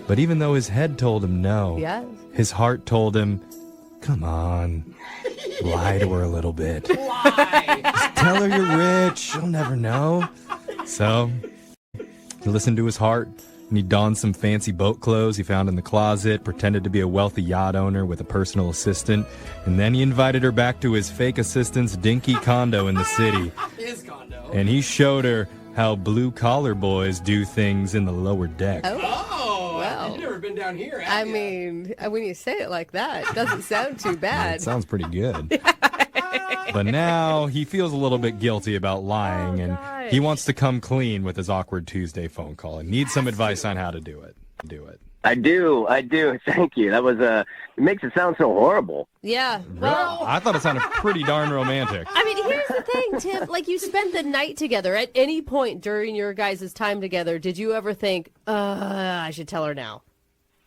But even though his head told him no, Yes. his heart told him, come on, lie to her a little bit. Just tell her you're rich. She'll never know. So he listened to his heart, and he donned some fancy boat clothes he found in the closet, pretended to be a wealthy yacht owner with a personal assistant, and then he invited her back to his fake assistant's dinky condo in the city. His condo. And he showed her how blue-collar boys do things in the lower deck. Oh, Wow. you've never been down here, I have you? mean, when you say it like that, it doesn't sound too It bad. sounds pretty good. But now he feels a little bit guilty about lying, and he wants to come clean with his Awkward Tuesday phone call and needs some advice on how to do it. I do. Thank you. That was it makes it sound so horrible. Yeah. Well, I thought it sounded pretty darn romantic. I mean, here's the thing, Tim. Like, you spent the night together. At any point during your guys' time together, did you ever think, I should tell her now?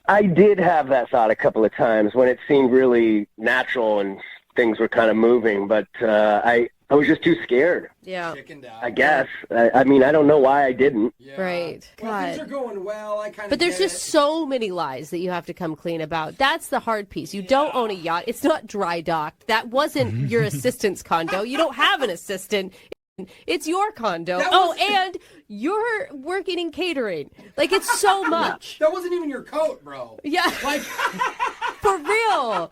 I did have that thought a couple of times when it seemed really natural and things were kind of moving, but I was just too scared. Yeah. Chickened out. I guess. I mean, I don't know why I didn't. Yeah. Right. Well, things God. are going well. I kind of. But there's just so many lies that you have to come clean about. That's the hard piece. You don't own a yacht. It's not dry docked. That wasn't your assistant's condo. You don't have an assistant. It's your condo. And you're working in catering. Like, it's so much. That wasn't even your coat, bro. Yeah. Like, for real.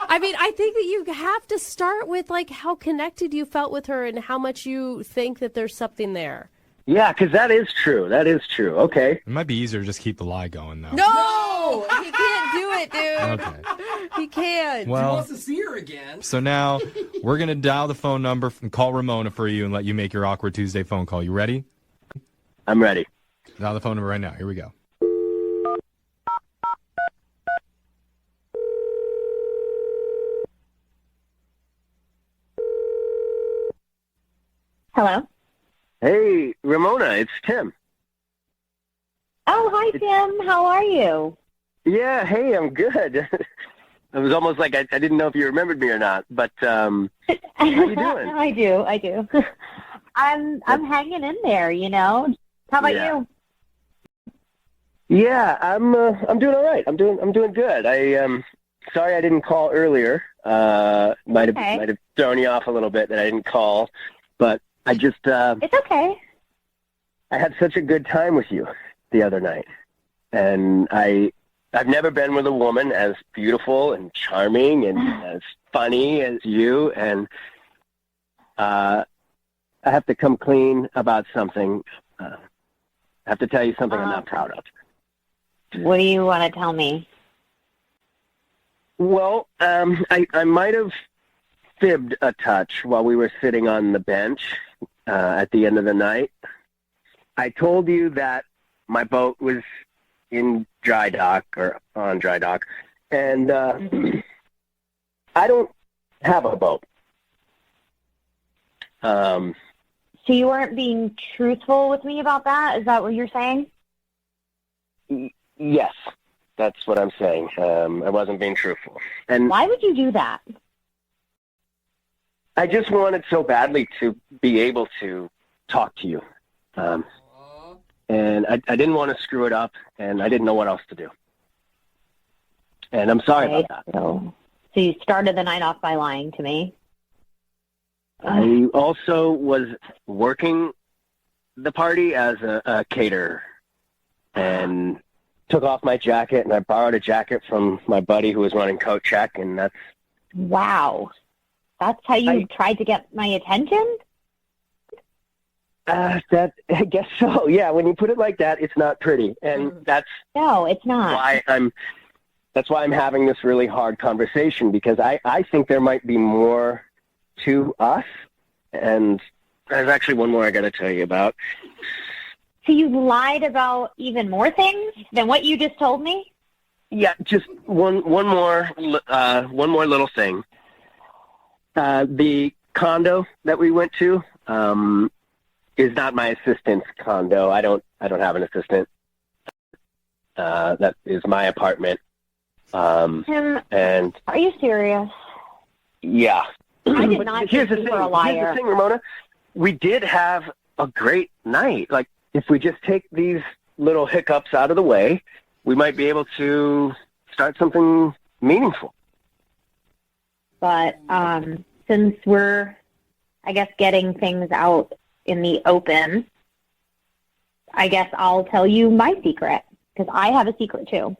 I mean, I think that you have to start with, like, how connected you felt with her and how much you think that there's something there. Yeah, because that is true. Okay. It might be easier to just keep the lie going, though. No! He can't do it, dude. Okay. He can't. he Well, wants to see her again. so now we're going to dial the phone number and call Ramona for you and let you make your Awkward Tuesday phone call. You ready? I'm ready. Dial the phone number right now. Here we go. Hello. Hey, Ramona, it's Tim. Oh, hi, Tim. How are you? Yeah, hey, I'm good. It was almost like I didn't know if you remembered me or not, but how you doing? I do. I'm hanging in there, you know. How about you? Yeah, I'm doing all right. I'm doing good. Sorry I didn't call earlier. Might have thrown you off a little bit that I didn't call, but I just It's okay. I had such a good time with you the other night, and I've never been with a woman as beautiful and charming and as funny as you, and I have to come clean about something. I have to tell you something I'm not proud of. What do you want to tell me? Well, I might have fibbed a touch while we were sitting on the bench at the end of the night. I told you that my boat was in dry dock or on dry dock, and I don't have a boat. So you weren't being truthful with me about that? Is that what you're saying? Yes, that's what I'm saying. I wasn't being truthful. And why would you do that? I just wanted so badly to be able to talk to you. And I didn't want to screw it up, and I didn't know what else to do. And I'm sorry about that. So you started the night off by lying to me. I also was working the party as a caterer and took off my jacket, and I borrowed a jacket from my buddy who was running coat check, and that's... Wow. That's how you tried to get my attention? I guess so. Yeah, when you put it like that, it's not pretty. And that's... No, it's not. That's why I'm having this really hard conversation, because I think there might be more to us. And there's actually one more I got to tell you about. So you lied about even more things than what you just told me? Yeah, just one more little thing. The condo that we went to is not my assistant's condo. I don't have an assistant. That is my apartment. And are you serious? Yeah. I did not take you for a liar. Here's the thing, Ramona. We did have a great night. Like, if we just take these little hiccups out of the way, we might be able to start something meaningful. But since we're, I guess, getting things out in the open, I guess I'll tell you my secret, because I have a secret too.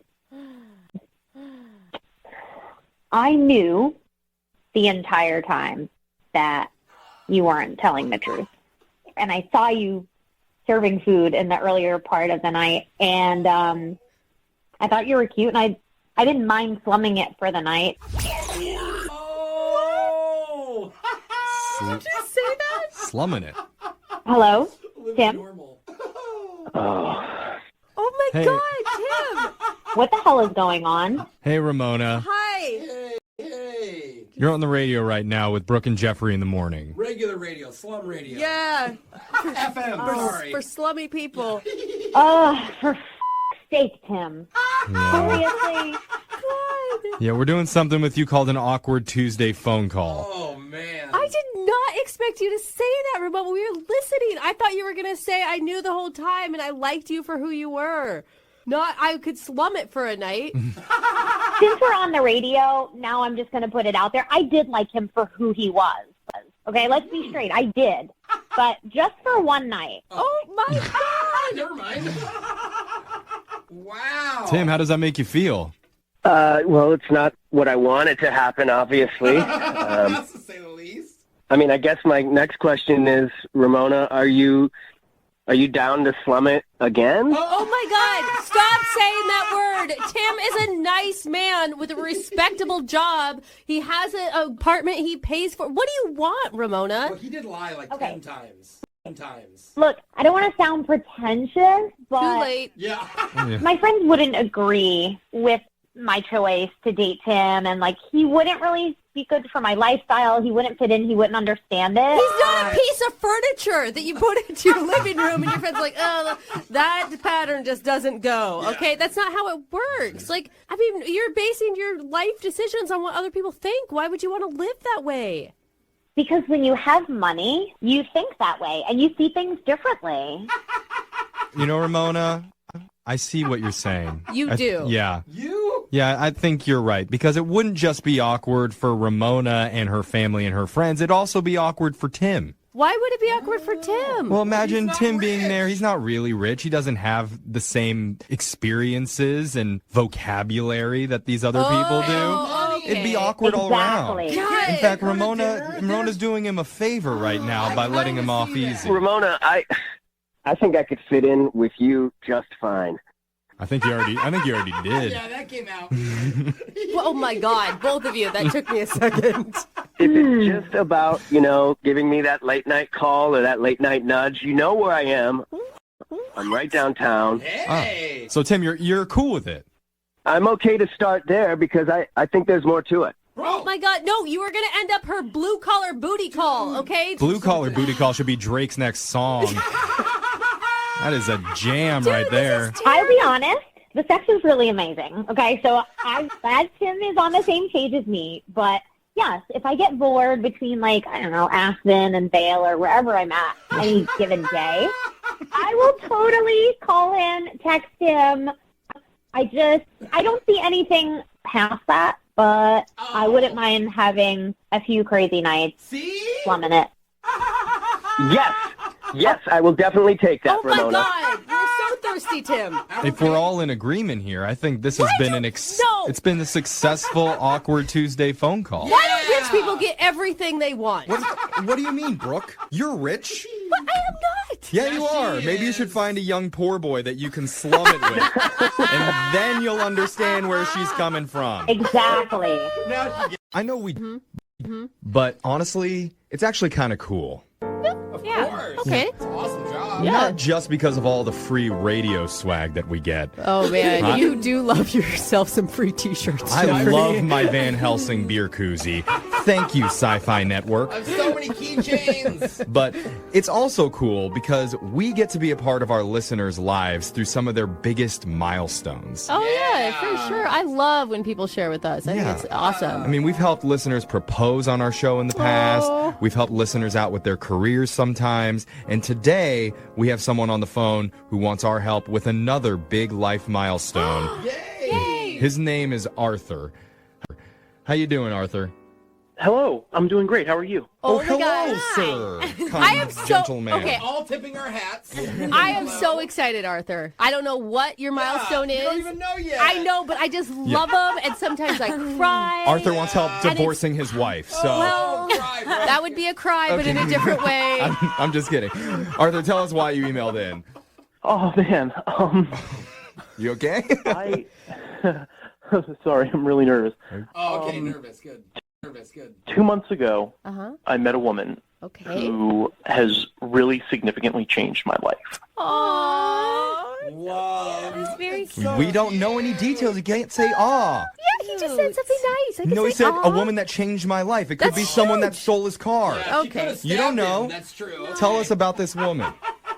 I knew the entire time that you weren't telling the truth. And I saw you serving food in the earlier part of the night, and I thought you were cute, and I didn't mind slumming it for the night. Oh! Did you say that? Slumming it. Hello, Tim? Oh. Oh my Hey. God, Tim! What the hell is going on? Hey, Ramona. Hi! Hey! You're on the radio right now with Brooke and Jeffrey in the morning. Regular radio, slum radio. Yeah. FM, sorry. For slummy people. Oh, for f***'s sake, Tim. Yeah. Seriously? Yeah, we're doing something with you called an awkward Tuesday phone call. Oh, man. I did not expect you to say that, Ramona. We were listening. I thought you were going to say I knew the whole time and I liked you for who you were. Not I could slum it for a night. Since we're on the radio, now I'm just going to put it out there. I did like him for who he was. Okay, let's be straight. I did. But just for one night. Oh, my God. Never mind. Wow. Tim, how does that make you feel? Well, it's not what I wanted to happen, obviously. That's to say the least. I mean, I guess my next question is, Ramona, are you down to slum it again? Oh my God, stop saying that word. Tim is a nice man with a respectable job. He has an apartment he pays for. What do you want, Ramona? Well, he did lie like 10 times. 10 times. Look, I don't want to sound pretentious, but Too late. Yeah. my friends wouldn't agree with my choice to date Tim, and like he wouldn't really be good for my lifestyle. He wouldn't fit in. He wouldn't understand it. He's not a piece of furniture that you put into your living room and your friend's like, oh, that pattern just doesn't go. Okay, that's not how it works. Like, I mean, you're basing your life decisions on what other people think. Why would you want to live that way? Because when you have money, you think that way, and you see things differently. You know, Ramona, I see what you're saying. You do. Yeah. You? Yeah, I think you're right, because it wouldn't just be awkward for Ramona and her family and her friends. It'd also be awkward for Tim. Why would it be awkward for Tim? Well, imagine Tim being there. He's not really rich. He doesn't have the same experiences and vocabulary that these other people do. Okay. It'd be awkward all around. Exactly. In fact, Ramona's doing him a favor right now by letting him off easy. Ramona, I think I could fit in with you just fine. I think you already did. Yeah, that came out. Well, oh my God, both of you. That took me a second. If it's just about, giving me that late night call or that late night nudge, you know where I am. I'm right downtown. Hey. So Tim, you're cool with it. I'm okay to start there because I think there's more to it. Oh my God, no, you were going to end up her blue collar booty call, okay? Blue collar booty call should be Drake's next song. That is a jam right there. I'll be honest, the sex is really amazing. Okay, so I'm glad Tim is on the same page as me, but yes, if I get bored between, like, I don't know, Aspen and Vail or wherever I'm at any given day, I will totally call in, text him. I don't see anything past that, but I wouldn't mind having a few crazy nights. Slumming it. Yes, I will definitely take that, Oh, Ramona. my God. You're so thirsty, Tim. If we're all in agreement here, I think this has been it's been a successful Awkward Tuesday phone call. Why don't rich people get everything they want? What do you mean, Brooke? You're rich? But I am not. Yeah, you are. Maybe you should find a young poor boy that you can slum it with. And then you'll understand where she's coming from. Exactly. I know but honestly, it's actually kind of cool. Yeah. Okay. Awesome job. Not just because of all the free radio swag that we get. Oh, man. You do love yourself some free T-shirts. I love my Van Helsing beer koozie. Thank you, Sci-Fi Network. I have so many keychains. But it's also cool because we get to be a part of our listeners' lives through some of their biggest milestones. Oh, yeah, for sure. I love when people share with us. I think it's awesome. I mean, we've helped listeners propose on our show in the past. Oh. We've helped listeners out with their careers sometimes. And today, we have someone on the phone who wants our help with another big life milestone. Yay! His name is Arthur. How you doing, Arthur? Hello, I'm doing great. How are you? Oh, hello, God. sir. I am so gentleman. okay. All tipping our hats. I am so excited, Arthur. I don't know what your milestone is. You don't even know yet. I know, but I just love him, and sometimes I cry. Arthur wants help And divorcing his wife, so... Well, that would be a cry, but in a different way. I'm just kidding. Arthur, tell us why you emailed in. Oh man, You okay? Sorry, I'm really nervous. Oh, okay, nervous. Good. 2 months ago, Uh-huh. I met a woman Okay. who has really significantly changed my life. Aww. That's very cute. We don't know any details. You can't say, aw. Yeah, he just said something nice. I can No, he say, said aw. a woman that changed my life. It could That's be someone that huge. stole his car. Okay. You don't know. That's true. Tell us about this woman.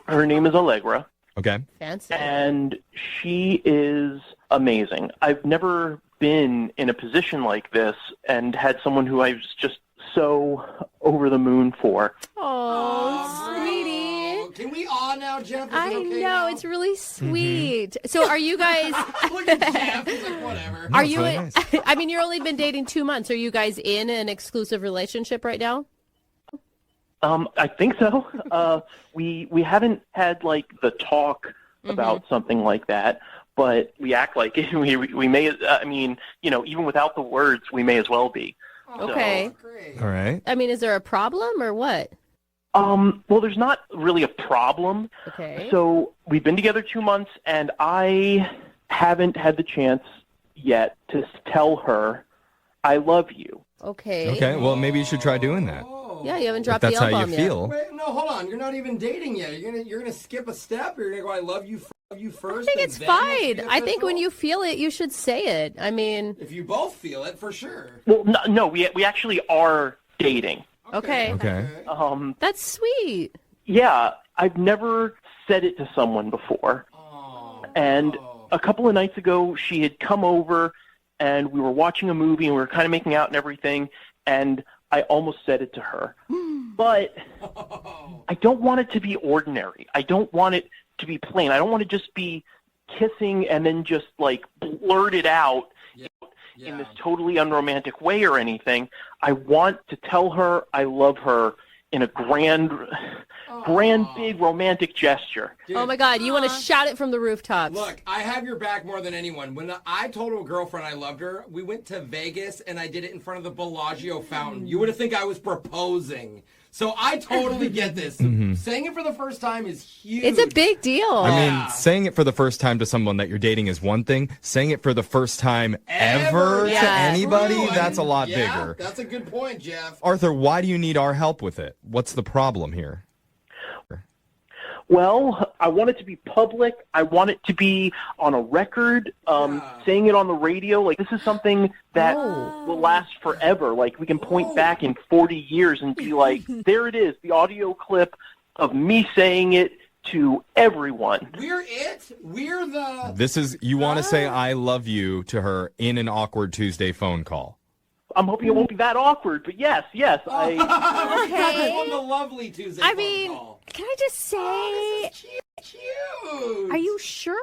Her name is Allegra, Okay. Fancy. and she is amazing. I've never been in a position like this and had someone who I was just so over the moon for. Oh, sweetie. Can we all now, Jeff? Is it I okay know, now? it's really sweet. So are you guys... Look at Jeff. He's like, whatever. Are you... really nice. I mean, you're only been dating 2 months. Are you guys in an exclusive relationship right now? I think so. We haven't had like the talk about something like that, but we act like it. We may. I mean, you know, even without the words, we may as well be. Okay. Great. All right. I mean, is there a problem or what? Well, there's not really a problem. Okay. So we've been together 2 months, and I haven't had the chance yet to tell her I love you. Okay. Okay, well, maybe you should try doing that. Yeah, you haven't If dropped that's the how L-bomb you yet. feel. Wait, no, hold on. You're not even dating yet. You're gonna skip a step. Or you're gonna go. I love you first. I think and it's then fine. be I think when official? you feel it, you should say it. I mean, If you both feel it, for sure. Well, no, we actually are dating. okay. Okay. That's sweet. Yeah, I've never said it to someone before. And a couple of nights ago, she had come over, and we were watching a movie, and we were kind of making out and everything, and I almost said it to her. But I don't want it to be ordinary. I don't want it to be plain. I don't want to just be kissing and then just, like, blurt it out in this totally unromantic way or anything. I want to tell her I love her in a grand, big romantic gesture. Dude, Oh my God, you want to shout it from the rooftops. Look, I have your back more than anyone. When I told a girlfriend I loved her, we went to Vegas and I did it in front of the Bellagio fountain. You would have think I was proposing. So I totally get this. Saying it for the first time is huge. It's a big deal. I mean, saying it for the first time to someone that you're dating is one thing. Saying it for the first time ever to anybody, True. that's a lot Yeah, bigger. That's a good point, Jeff. Arthur, why do you need our help with it? What's the problem here? Well, I want it to be public. I want it to be on a record, saying it on the radio. Like, this is something that will last forever. Like, we can point back in 40 years and be like, there it is, the audio clip of me saying it to everyone. We're it. We're the... This is, you want to say I love you to her in an Awkward Tuesday phone call. I'm hoping it won't be that awkward, but yes, I... Okay. On the lovely Tuesday phone call. Can I just say... Cute. Are you sure?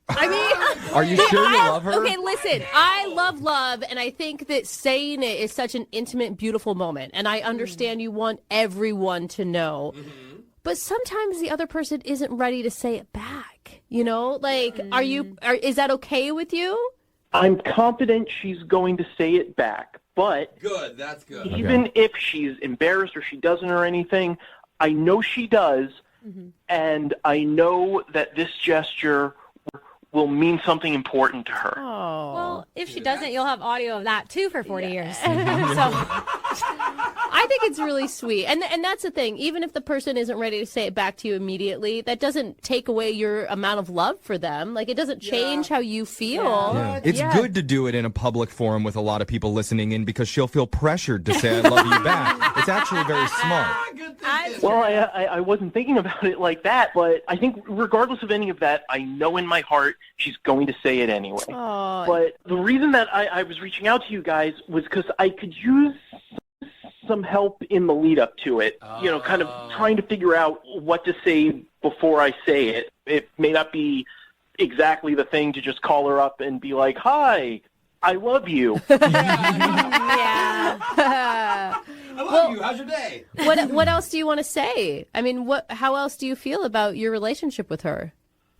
I mean... Are you sure you love her? Okay, listen. I love love, and I think that saying it is such an intimate, beautiful moment. And I understand you want everyone to know. Mm-hmm. But sometimes the other person isn't ready to say it back. You know? Like, is that okay with you? I'm confident she's going to say it back, but good, that's good. Even if she's embarrassed or she doesn't or anything, I know she does, and I know that this gesture will mean something important to her. Oh. Well, if she doesn't, you'll have audio of that too for 40 years. So I think it's really sweet. And that's the thing. Even if the person isn't ready to say it back to you immediately, that doesn't take away your amount of love for them. Like, it doesn't change how you feel. Yeah. It's good to do it in a public forum with a lot of people listening in because she'll feel pressured to say I love you back. It's actually very smart. Well, I wasn't thinking about it like that, but I think regardless of any of that, I know in my heart she's going to say it anyway. Oh. But the reason that I was reaching out to you guys was because I could use some help in the lead up to it, kind of trying to figure out what to say before I say it. It may not be exactly the thing to just call her up and be like, hi, I love you. Yeah. I love you. How's your day? What else do you want to say? I mean, how else do you feel about your relationship with her?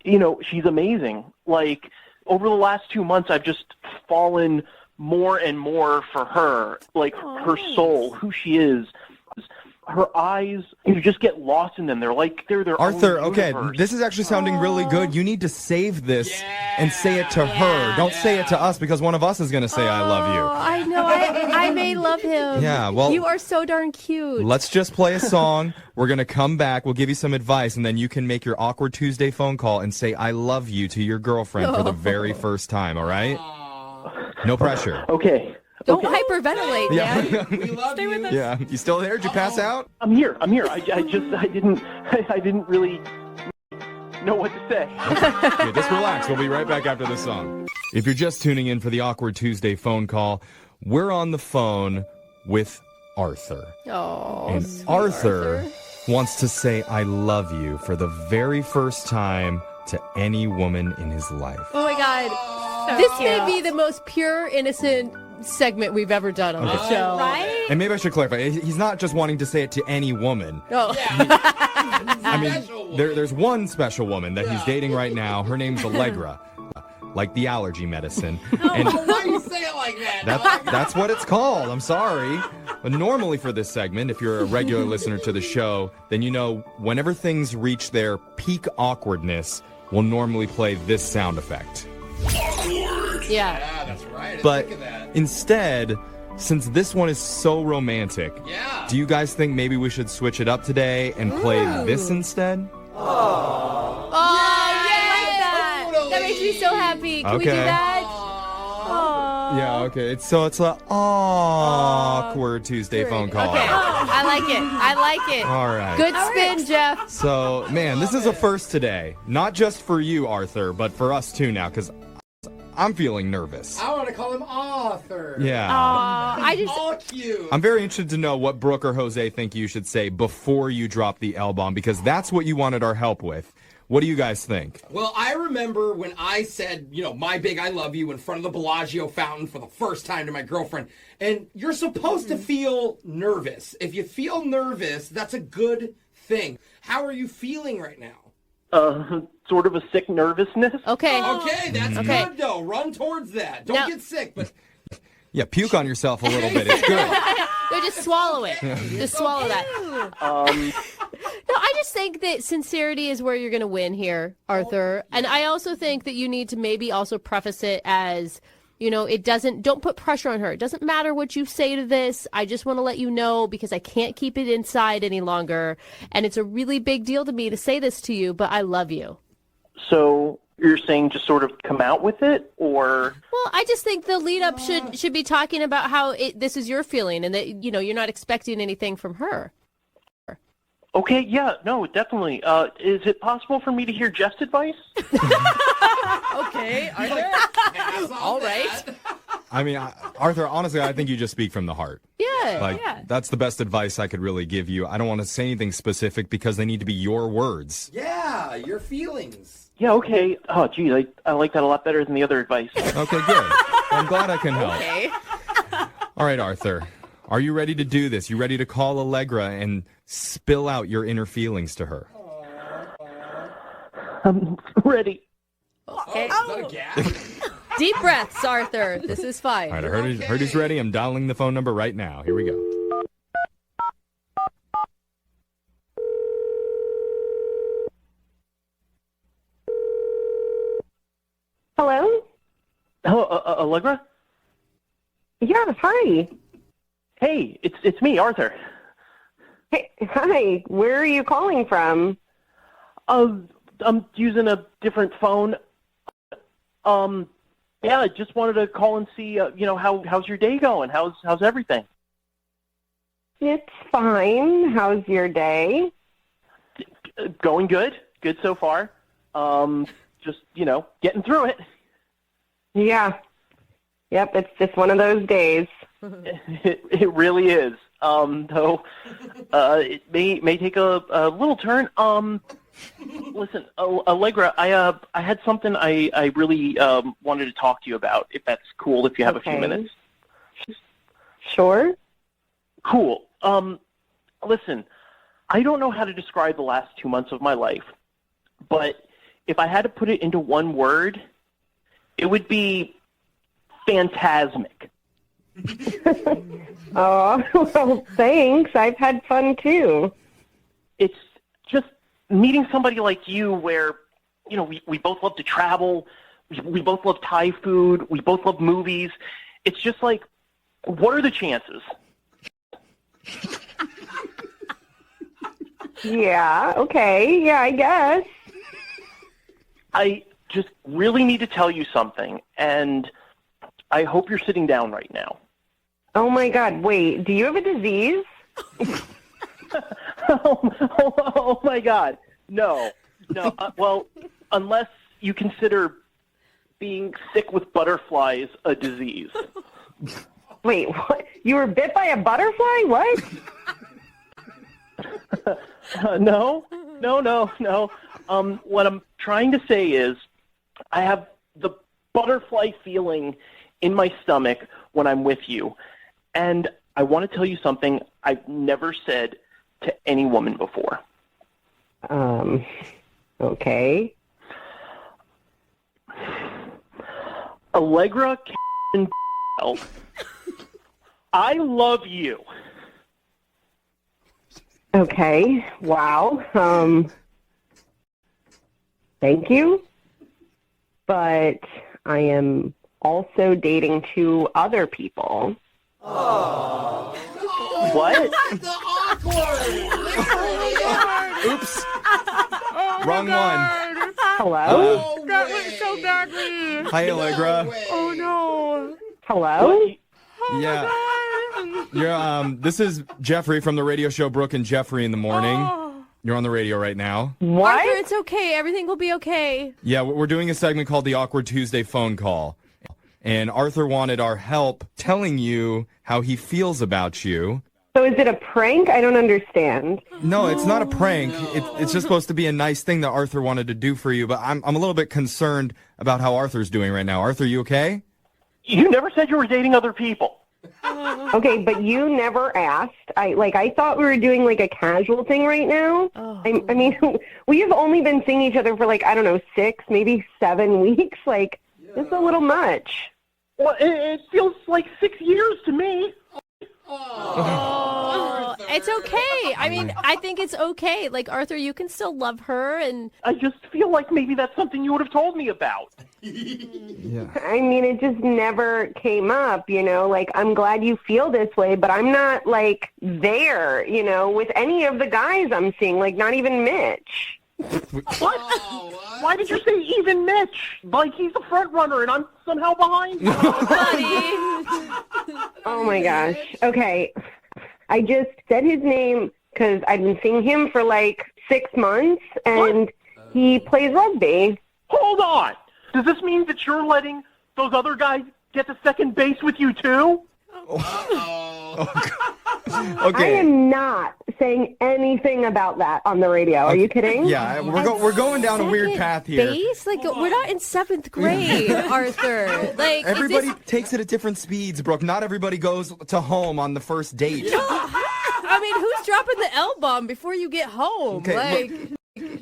She's amazing. Like, over the last 2 months, I've just fallen more and more for her. Like, her soul, who she is. Her eyes, you just get lost in them. They're like, they're their Arthur, own okay, universe. this is actually sounding really good. You need to save this and say it to her. Don't say it to us because one of us is going to say I love you. I know. I may love him. Yeah, well, you are so darn cute. Let's just play a song. We're going to come back. We'll give you some advice, and then you can make your awkward Tuesday phone call and say I love you to your girlfriend for the very first time, all right? No pressure. Okay. Don't hyperventilate, man. We love Stay with us. Yeah. You still there? Did you pass out? I'm here. I didn't really know what to say. Okay, just relax. We'll be right back after this song. If you're just tuning in for the Awkward Tuesday phone call, we're on the phone with Arthur. Oh, and Arthur wants to say I love you for the very first time to any woman in his life. Oh my God. This may be the most pure, innocent segment we've ever done on the show. Right? And maybe I should clarify. He's not just wanting to say it to any woman. Oh. I mean, there's one special woman that he's dating right now. Her name's Allegra, like the allergy medicine. And why do you say it like that? that's what it's called. I'm sorry. But normally for this segment, if you're a regular listener to the show, then you know whenever things reach their peak awkwardness, we'll normally play this sound effect. Awkward. Yeah, that's right. But instead, since this one is so romantic, do you guys think maybe we should switch it up today and play this instead? Oh, yes! That makes me so happy. Can we do that? Yeah, okay. It's an awkward Tuesday phone call. Okay, I like it. I like it. All right. Good spin, Jeff. So, man, this is a first today. Not just for you, Arthur, but for us too now, because I'm feeling nervous. I want to call him Arthur. Yeah. All cute. I'm very interested to know what Brooke or Jose think you should say before you drop the L-bomb, because that's what you wanted our help with. What do you guys think? Well, I remember when I said, my big I love you in front of the Bellagio fountain for the first time to my girlfriend. And you're supposed to feel nervous. If you feel nervous, that's a good thing. How are you feeling right now? Sort of a sick nervousness. Okay. Okay, that's good, though. Run towards that. Don't get sick, but... Yeah, puke on yourself a little bit. It's good. No, just swallow it. Just swallow that. No, I just think that sincerity is where you're going to win here, Arthur. And I also think that you need to maybe also preface it as, don't put pressure on her. It doesn't matter what you say to this. I just want to let you know because I can't keep it inside any longer. And it's a really big deal to me to say this to you, but I love you. So you're saying just sort of come out with it, or? Well, I just think the lead up should be talking about how this is your feeling and that, you're not expecting anything from her. Okay, yeah, no, definitely. Is it possible for me to hear Jeff's advice? Okay, Arthur. All right. I mean, Arthur, honestly, I think you just speak from the heart. Yeah. That's the best advice I could really give you. I don't want to say anything specific because they need to be your words. Yeah, your feelings. Yeah, okay. Oh, geez, I like that a lot better than the other advice. Okay, good. I'm glad I can help. Okay. All right, Arthur. Are you ready to do this? You ready to call Allegra and spill out your inner feelings to her? I'm ready. Okay. Oh, yeah. Deep breaths, Arthur. This is fine. All right, I heard he's ready. I'm dialing the phone number right now. Here we go. Hello? Oh, Allegra? Yeah, hi. Hey, it's me, Arthur. Hey, hi. Where are you calling from? I'm using a different phone. Yeah, I just wanted to call and see, how's your day going? How's everything? It's fine. How's your day? Going good. Good so far. Just, getting through it. Yeah. Yep, it's just one of those days. It really is. Though it may take a little turn. Listen, Allegra, I had something I really wanted to talk to you about, if that's cool, if you have a few minutes. Sure. Cool. Listen, I don't know how to describe the last 2 months of my life, but if I had to put it into one word, it would be phantasmic. Oh, well, thanks. I've had fun, too. It's just meeting somebody like you where, we both love to travel, we both love Thai food, we both love movies. It's just like, what are the chances? Yeah, okay. Yeah, I guess. I just really need to tell you something, and I hope you're sitting down right now. Oh, my God. Wait, do you have a disease? Oh, my God. No. Well, unless you consider being sick with butterflies a disease. Wait, what? You were bit by a butterfly? What? No. What I'm trying to say is I have the butterfly feeling in my stomach when I'm with you. And I want to tell you something I've never said to any woman before. Okay. Allegra I love you. Okay. Wow. Thank you. But I am also dating 2 other people. Oh. What? The awkward. Oops. Wrong one. Hello? That went so badly. Hi, Allegra. Oh, no. Hello? Yeah. You're, this is Jeffrey from the radio show Brooke and Jeffrey in the Morning. Oh. You're on the radio right now. What? Arthur, it's okay. Everything will be okay. Yeah, we're doing a segment called the Awkward Tuesday Phone Call. And Arthur wanted our help telling you how he feels about you. So is it a prank? I don't understand. No, it's not a prank. It's just supposed to be a nice thing that Arthur wanted to do for you. But I'm a little bit concerned about how Arthur's doing right now. Arthur, you okay? You never said you were dating other people. Okay, but you never asked. I thought we were doing like a casual thing right now. Oh. I mean, we have only been seeing each other for 6, maybe 7 weeks. It's a little much. Well, it feels like 6 years to me. Oh, it's okay. I mean, I think it's okay. Arthur, you can still love her, and I just feel like maybe that's something you would have told me about. Yeah. I mean, it just never came up, I'm glad you feel this way, but I'm not, there, with any of the guys I'm seeing, not even Mitch. What? Why did you say even Mitch? He's the front runner and I'm somehow behind him. Oh my gosh. Okay. I just said his name because I've been seeing him for 6 months and he plays rugby. Hold on. Does this mean that you're letting those other guys get to second base with you too? I am not saying anything about that on the radio. Are you kidding? Yeah, we're going down a weird path here. Base? Like, we're not in 7th grade, Arthur. Like, Everybody takes it at different speeds, Brooke. Not everybody goes to home on the first date. No, I mean, who's dropping the L-bomb before you get home? Okay,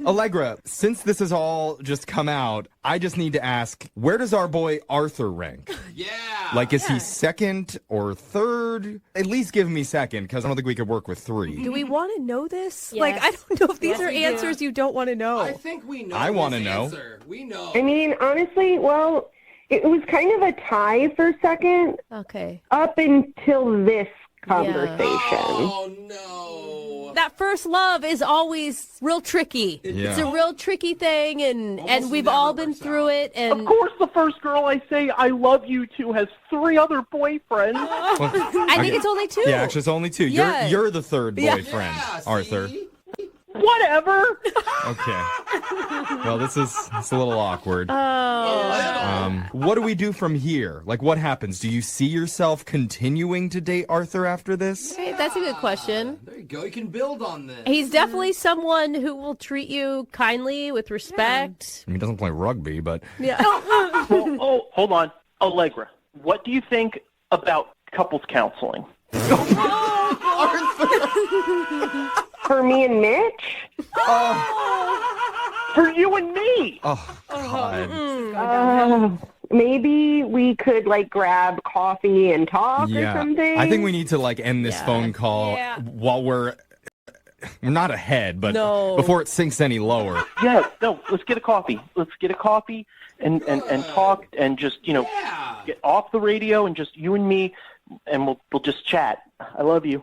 Allegra, since this has all just come out, I just need to ask, where does our boy Arthur rank? Yeah. Like, is he second or third? At least give me second, because I don't think we could work with 3. Do we want to know this? Yes. Like, I don't know if these Yes, are we do. answers you don't want to know. I think we know. I want to this know. answer. We know. I mean, honestly, well, it was kind of a tie for second Okay. up until this conversation. Oh, no. That first love is always real tricky. Yeah. It's a real tricky thing, and we've all been through it. And Of course, the first girl I say I love you to has 3 other boyfriends. I think it's only 2. Yeah, actually, it's only 2. Yeah. You're the third boyfriend, Yeah, Arthur. see? Whatever. Okay. Well, it's a little awkward. What do we do from here? Like, what happens? Do you see yourself continuing to date Arthur after this? Okay, that's a good question. There you go. You can build on this. He's definitely someone who will treat you kindly, with respect. I mean, he doesn't play rugby, but... Yeah. Oh, hold on. Allegra, what do you think about couples counseling? For me and Mitch? For you and me. Oh, God. Maybe we could, like, grab coffee and talk or something. I think we need to, like, end this phone call while we're not ahead, but before it sinks any lower. Yeah, no, let's get a coffee. Let's get a coffee and talk and just, get off the radio and just you and me, and we'll just chat. I love you.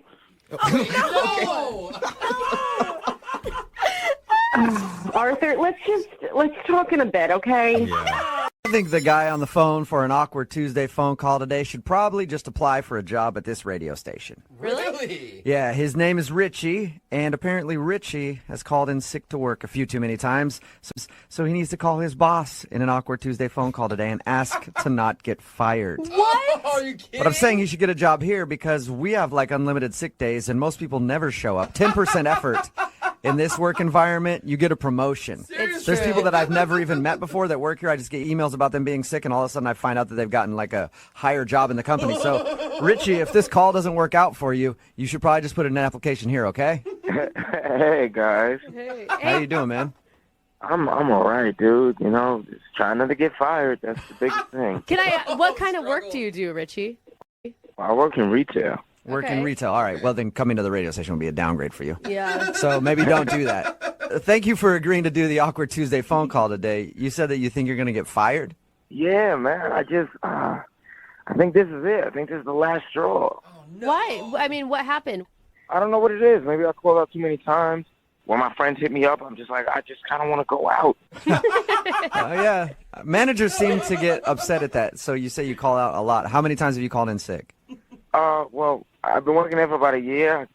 Arthur, let's talk in a bit, okay? I think the guy on the phone for an awkward Tuesday phone call today should probably just apply for a job at this radio station. Really? Yeah, his name is Richie, and apparently Richie has called in sick to work a few too many times, so he needs to call his boss in an awkward Tuesday phone call today and ask to not get fired. What? Are you kidding? But I'm saying he should get a job here because we have like unlimited sick days, and most people never show up. 10% effort. In this work environment, you get a promotion. There's people that I've never even met before that work here. I just get emails about them being sick, and all of a sudden I find out that they've gotten like a higher job in the company. So, Richie, if this call doesn't work out for you, you should probably just put in an application here, okay? Hey, guys. How you doing, man? I'm all right, dude. Just trying not to get fired. That's the biggest thing. What kind of work do you do, Richie? I work in retail. Work in retail. All right. Well, then coming to the radio station will be a downgrade for you. Yeah. So maybe don't do that. Thank you for agreeing to do the awkward Tuesday phone call today. You said that you think you're going to get fired? Yeah, man. I think this is it. I think this is the last straw. Why? I mean, what happened? I don't know what it is. Maybe I called out too many times. When my friends hit me up, I'm just like, I just kind of want to go out. Yeah. Managers seem to get upset at that. So you say you call out a lot. How many times have you called in sick? Well, I've been working there for about a year.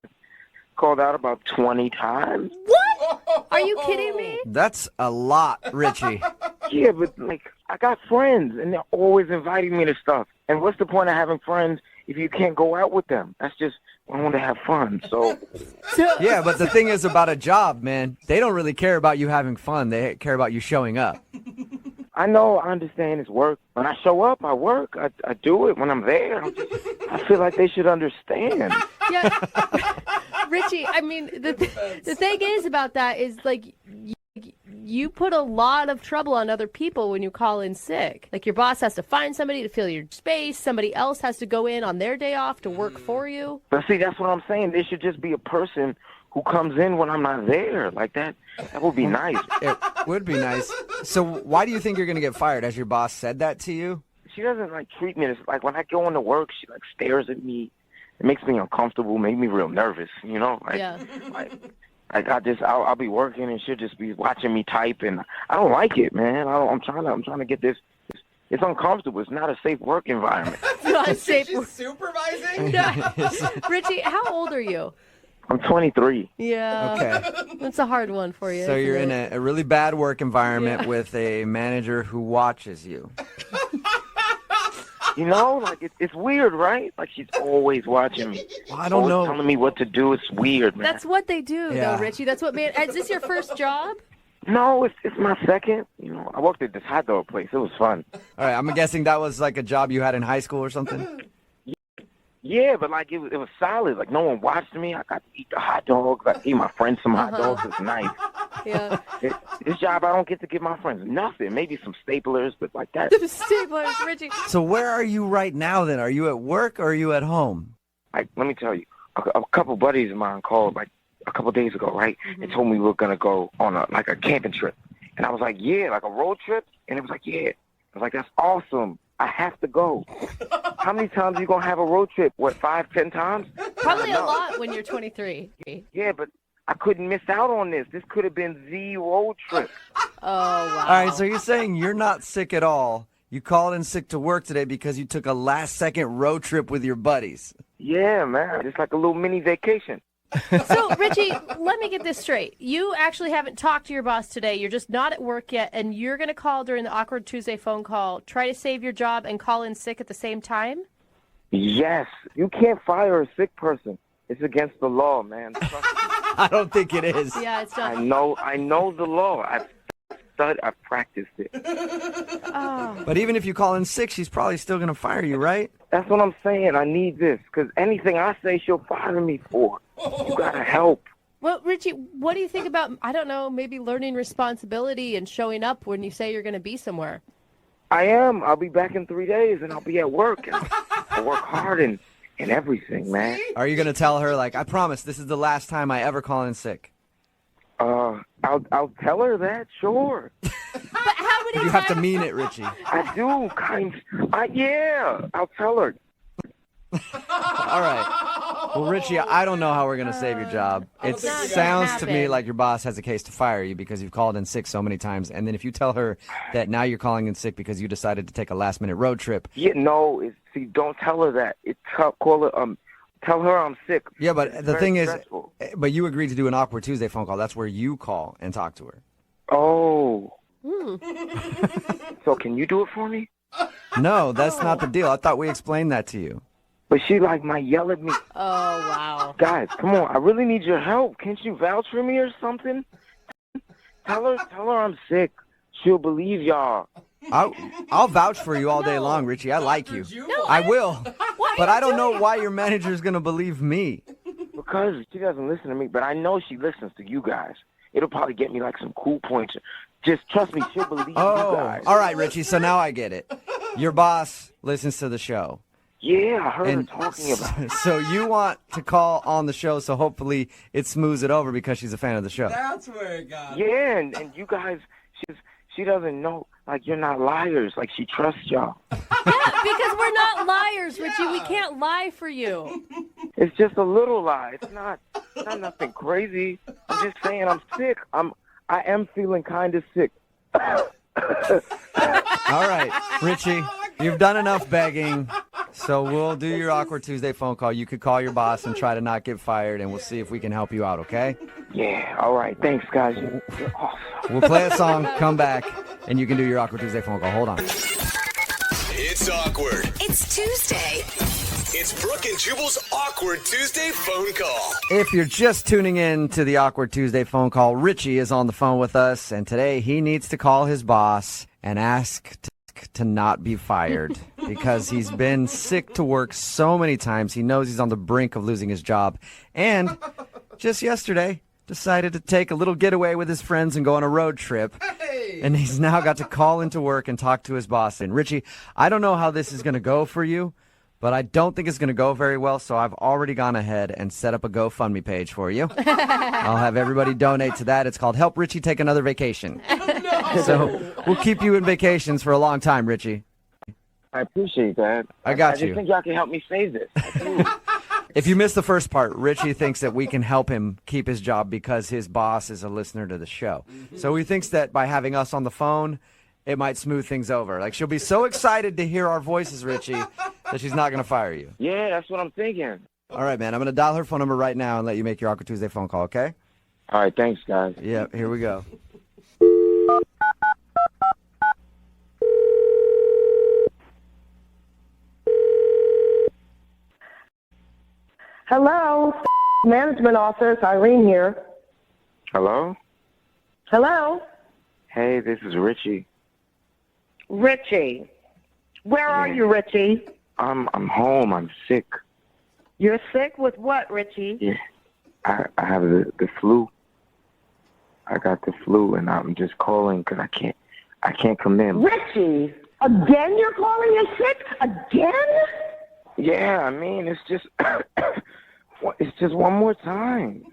I called out about 20 times. What? Are you kidding me? That's a lot, Richie. Yeah, but, I got friends, and they're always inviting me to stuff. And what's the point of having friends if you can't go out with them? That's just, I want to have fun, so... Yeah, but the thing is about a job, man, they don't really care about you having fun. They care about you showing up. I know, I understand it's work. When I show up, I work. I do it when I'm there. I feel like they should understand. Yeah. Richie, I mean, the thing is about that is, like, you put a lot of trouble on other people when you call in sick. Like, your boss has to find somebody to fill your space. Somebody else has to go in on their day off to work for you. But see, that's what I'm saying. There should just be a person who comes in when I'm not there. Like that would be nice. It would be nice. So why do you think you're going to get fired? Has your boss said that to you? She doesn't, treat me as, when I go into work, she, stares at me. It makes me uncomfortable, make me real nervous, Yeah. I'll be working and she'll just be watching me type, and I don't like it, man. I'm trying to get this. It's uncomfortable. It's not a safe work environment. Not a safe She's supervising? Richie, how old are you? I'm 23. Yeah. Okay. That's a hard one for you. So you're in a really bad work environment with a manager who watches you. You know, like it's weird, right? Like she's always watching me. Well, I don't always know. telling me what to do. It's weird, man. That's what they do, Yeah. though, Richie. That's what man. Is this your first job? No, it's my second. You know, I worked at this hot dog place. It was fun. All right, I'm guessing that was like a job you had in high school or something? Yeah, but like it was solid. Like no one watched me. I got to eat the hot dogs. I eat my friends some hot dogs. It's nice. Yeah. This job, I don't get to give my friends nothing. Maybe some staplers, but like that. Staplers, Richie. So where are you right now then? Are you at work or are you at home? Like, let me tell you, a couple buddies of mine called like a couple days ago, right? And told me we were gonna go on a camping trip. And I was like, yeah, like a road trip. And it was like, yeah. I was like, that's awesome. I have to go. How many times are you going to have a road trip? What, 5, 10 times? Probably a lot when you're 23. Yeah, but I couldn't miss out on this. This could have been the road trip. Oh, wow. All right, so you're saying you're not sick at all. You called in sick to work today because you took a last-second road trip with your buddies. Yeah, man. It's like a little mini vacation. So, Richie, let me get this straight. You actually haven't talked to your boss today. You're just not at work yet, and you're going to call during the Awkward Tuesday phone call, try to save your job, and call in sick at the same time? Yes. You can't fire a sick person. It's against the law, man. I don't think it is. Yeah, it's not. I know the law. I've practiced it. Oh. But even if you call in sick, she's probably still going to fire you, right? That's what I'm saying. I need this, because anything I say, she'll fire me for. You got to help. Well, Richie, what do you think about, I don't know, maybe learning responsibility and showing up when you say you're going to be somewhere? I am. I'll be back in 3 days, and I'll be at work. And I work hard and everything, man. Are you going to tell her, like, I promise this is the last time I ever call in sick? I'll tell her that, sure. But how would You have to mean it, Richie. I do, yeah, I'll tell her. All right. Well, Richie, I don't know how we're going to save your job. It sounds to me like your boss has a case to fire you because you've called in sick so many times. And then if you tell her that now you're calling in sick because you decided to take a last-minute road trip. Yeah, no, see, don't tell her that. Call her, tell her I'm sick. Yeah, but It's the very thing stressful. is, but you agreed to do an Awkward Tuesday phone call. That's where you call and talk to her. Oh. So can you do it for me? No, that's not the deal. I thought we explained that to you. But she might yell at me. Oh, wow. Guys, come on. I really need your help. Can't you vouch for me or something? Tell her I'm sick. She'll believe y'all. I'll vouch for you all day long, Richie. I like you. No, I will. But I don't know why your manager's going to believe me. Because she doesn't listen to me, but I know she listens to you guys. It'll probably get me like some cool points. Just trust me, she'll believe you guys. All right, Richie, so now I get it. Your boss listens to the show. Yeah, I heard her talking about it. So you want to call on the show so hopefully it smooths it over because she's a fan of the show. That's where it got. Yeah, and you guys, she doesn't know, like, you're not liars. Like, she trusts y'all. Yeah, because we're not liars, Richie. We can't lie for you. It's just a little lie. It's not nothing crazy. I'm just saying I'm sick. I am feeling kind of sick. All right, Richie, you've done enough begging. So we'll do your Awkward Tuesday phone call. You could call your boss and try to not get fired, and we'll see if we can help you out, okay? Yeah, all right. Thanks, guys. You're awesome. We'll play a song, come back, and you can do your Awkward Tuesday phone call. Hold on. It's awkward. It's Tuesday. It's Brooke and Jubal's Awkward Tuesday phone call. If you're just tuning in to the Awkward Tuesday phone call, Richie is on the phone with us, and today he needs to call his boss and ask to not be fired because he's been sick to work so many times. He knows he's on the brink of losing his job. And just yesterday, decided to take a little getaway with his friends and go on a road trip. And he's now got to call into work and talk to his boss. And Richie, I don't know how this is going to go for you, but I don't think it's going to go very well, so I've already gone ahead and set up a GoFundMe page for you. I'll have everybody donate to that. It's called Help Richie Take Another Vacation. No! So we'll keep you in vacations for a long time, Richie. I appreciate that. I got I you. just think y'all can help me save this. If you missed the first part, Richie thinks that we can help him keep his job because his boss is a listener to the show. So he thinks that by having us on the phone, it might smooth things over. Like, she'll be so excited to hear our voices, Richie, that she's not going to fire you. Yeah, that's what I'm thinking. All right, man. I'm going to dial her phone number right now and let you make your Awkward Tuesday phone call, okay? All right, thanks, guys. Yeah, here we go. Hello, management office, Irene here. Hello? Hello? Hey, this is Richie. Richie. Where are you, Richie? I'm home. I'm sick. You're sick with what, Richie? Yeah. I have the flu. I got the flu, and I'm just calling because I can't come in. Richie, again you're calling in sick? Again? Yeah, I mean, it's just one more time.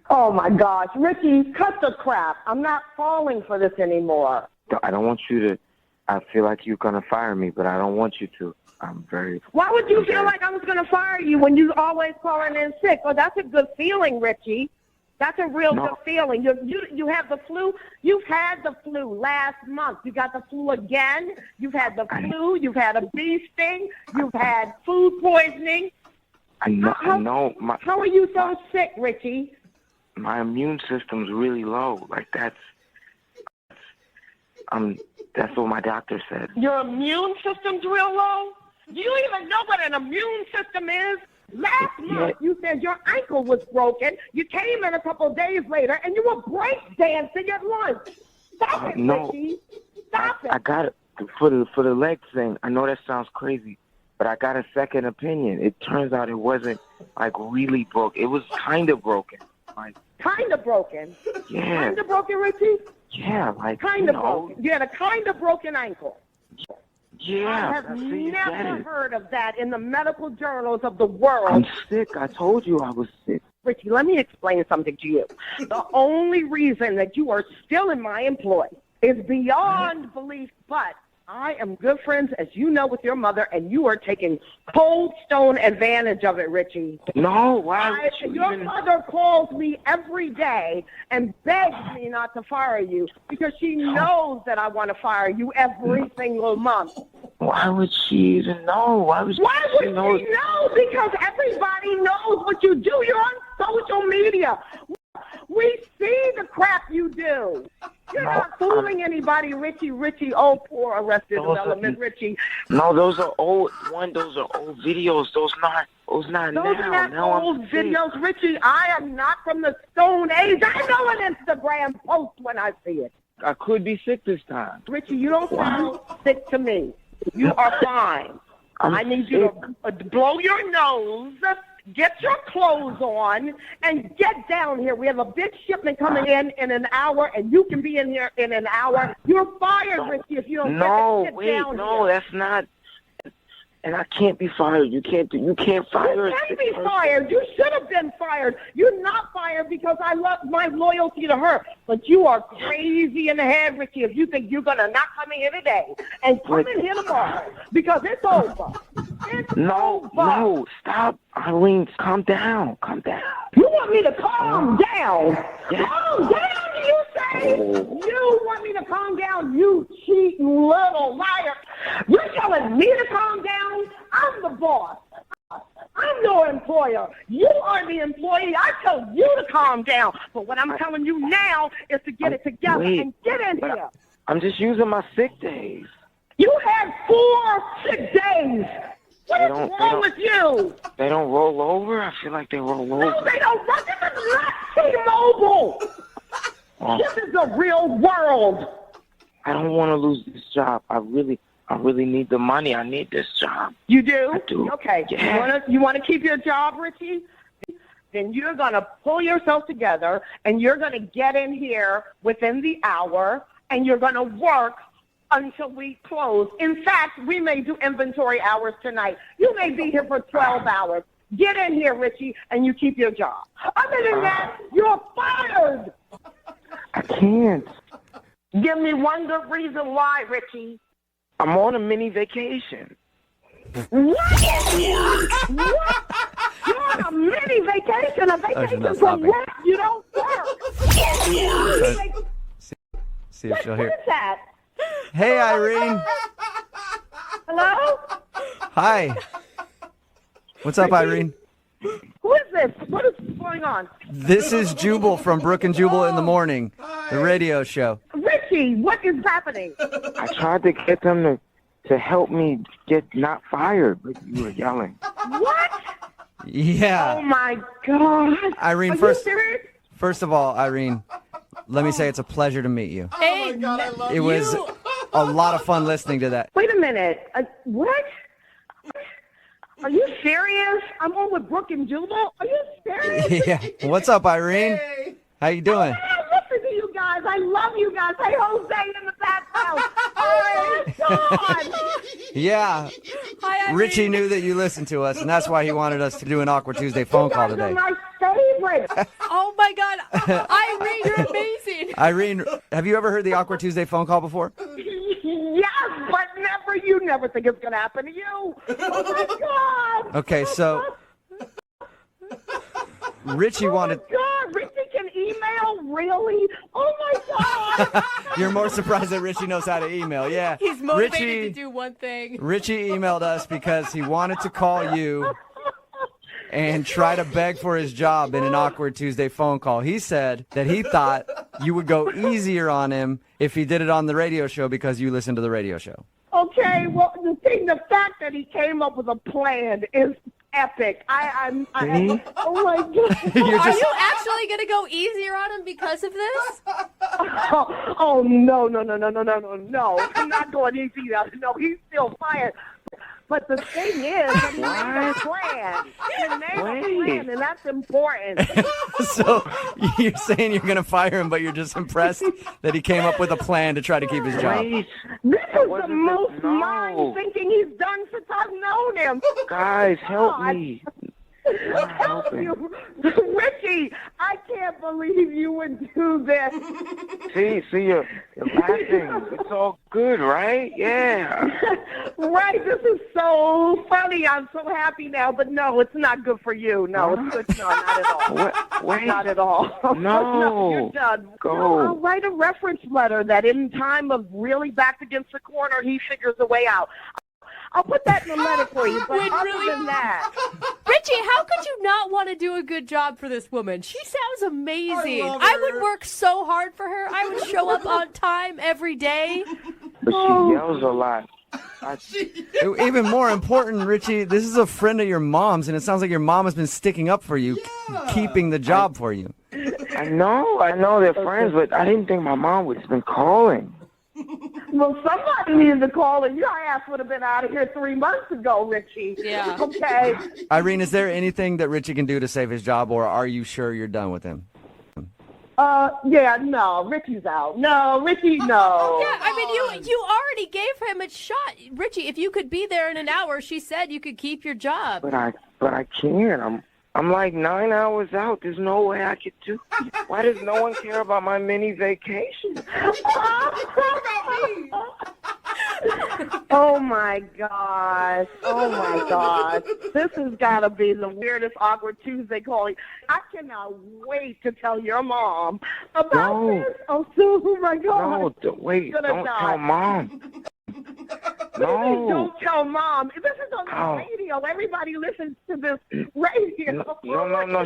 Oh, my gosh. Richie, cut the crap. I'm not falling for this anymore. I don't want you to. I feel like you're going to fire me, but I don't want you to. I'm very... Why would you feel like I was going to fire you when you always calling in sick? Well, that's a good feeling, Richie. That's a real good feeling. You have the flu. You've had the flu last month. You got the flu again. You've had the flu. You've had a bee sting. You've had food poisoning. I know. How are you so sick, Richie? My immune system's really low. Like that's what my doctor said. Your immune system's real low? Do you even know what an immune system is? Last month, you said your ankle was broken. You came in a couple of days later, and you were break dancing at lunch. Stop it, Richie. Stop it. I got it for the leg thing. I know that sounds crazy, but I got a second opinion. It turns out it wasn't like really broken. It was kind of broken. Like kind of broken. Yeah. Kind of broken, Richie. Yeah, like kind of broken. You had a kind of broken ankle. Yeah. I have never heard of that in the medical journals of the world. I'm sick. I told you I was sick. Richie, let me explain something to you. The only reason that you are still in my employ is beyond belief, but I am good friends, as you know, with your mother, and you are taking cold stone advantage of it, Richie. No, why would you Your mother calls me every day and begs me not to fire you because she knows that I want to fire you every single month. Why would she even know? Why would she know? Because everybody knows what you do. You're on social media. We see the crap you do. You're not fooling anybody, Richie. Oh, poor Arrested Development, Richie. No, those are old Those are old videos. Those not Those now. are not Now old videos, Richie. I am not from the Stone Age. I know an Instagram post when I see it. I could be sick this time. Richie, you don't sound sick to me. You are fine. I need you to blow your nose, get your clothes on, and get down here. We have a big shipment coming in an hour, and you can be in here in an hour. You're fired, Richie, if you don't get down here. That's not. And I can't be fired. You can't fire. You can be fired. You should have been fired. You're not fired because I love my loyalty to her. But you are crazy in the head, Richie, if you think you're going to not come in here today and come in here tomorrow because it's over. No, stop. Irene, calm down. You want me to calm down? Yeah. Calm down, do you say? You want me to calm down, you cheating little liar. You're telling me to calm down? I'm the boss. I'm your employer. You are the employee. I tell you to calm down. But what I'm telling you now is to get it together and get in here. I'm just using my sick days. You had 4 sick days. What is wrong with you? They don't roll over? I feel like they roll over. No, they don't. This is not T-Mobile. This is the real world. I don't want to lose this job. I really need the money. I need this job. You do? I do. Okay. Yeah. You want to keep your job, Richie? Then you're going to pull yourself together, and you're going to get in here within the hour, and you're going to work until we close. In fact, we may do inventory hours tonight. You may be here for 12 hours. Get in here, Richie, and you keep your job. Other than that, you're fired. I can't. Give me one good reason why, Richie. I'm on a mini vacation. What? You're on a mini vacation? A vacation from work? You don't work. See if she'll hear. What is that? Hey, Irene. Hello? Hi. What's up, Irene? Who is this? What is going on? This is Jubal from Brook and Jubal in the Morning, the radio show. Richie, what is happening? I tried to get them to help me get not fired, but you were yelling. What? Yeah. Oh my God. Irene, Are first you serious? first of all, Irene, let me say it's a pleasure to meet you. Hey, Oh my God, I love It you. was a lot of fun listening to that. Wait a minute. What? Are you serious? I'm on with Brooke and Jubal. Are you serious? Yeah. What's up, Irene? Hey. How you doing? Listen to you guys. I love you guys. Hey, Jose in the background. Oh my God. Yeah. Hi, Irene. Richie knew that you listened to us, and that's why he wanted us to do an Awkward Tuesday phone call You guys today. are my favorite. Oh my God, Irene, you're amazing. Irene, have you ever heard the Awkward Tuesday phone call before? Yes, but you never think it's going to happen to you. Oh my God. Okay, so Richie wanted. Oh my God, Richie can email? Really? Oh my God. You're more surprised that Richie knows how to email. Yeah. He's motivated Richie, to do one thing. Richie emailed us because he wanted to call you and try to beg for his job in an Awkward Tuesday phone call. He said that he thought you would go easier on him if he did it on the radio show because you listened to the radio show. Okay, well, the fact that he came up with a plan is epic. Oh my God. Are you actually going to go easier on him because of this? Oh, no. I'm not going easy. No, he's still fired. But the thing is that he made a plan. He made a plan, and that's important. So you're saying you're going to fire him, but you're just impressed that he came up with a plan to try to keep his job. This is the most mind thinking he's done since I've known him. Guys, help God. me. Help you. Richie, I can't believe you would do this. See, you're laughing. It's all good, right? Yeah. Right, this is so funny. I'm so happy now, but no, it's not good for you. No, it's good. No, not at all. Wait. Not at all. No. You're done. Go. No, I'll write a reference letter that in time of really backed against the corner, he figures a way out. I'll put that in the letter for you, but other than that. Richie, how could you not want to do a good job for this woman? She sounds amazing. I would work so hard for her. I would show up on time every day. But she yells a lot. Even more important, Richie, this is a friend of your mom's, and it sounds like your mom has been sticking up for you, keeping the job for you. I know they're friends, but I didn't think my mom would have been calling. Well, somebody needed to call, and your ass would have been out of here 3 months ago, Richie. Yeah. Okay. Irene, is there anything that Richie can do to save his job, or are you sure you're done with him? Yeah, no, Richie's out. No, Richie, no. Yeah, I mean, you already gave him a shot. Richie, if you could be there in an hour, she said you could keep your job. But I can't. I'm like 9 hours out. There's no way I could do. Why does no one care about my mini vacation? Oh my gosh. Oh my God. This has got to be the weirdest Awkward Tuesday calling. I cannot wait to tell your mom about this. Oh my God. No, wait. Don't tell Mom. No. Don't tell Mom. This is on the radio. Everybody listens to this radio. No.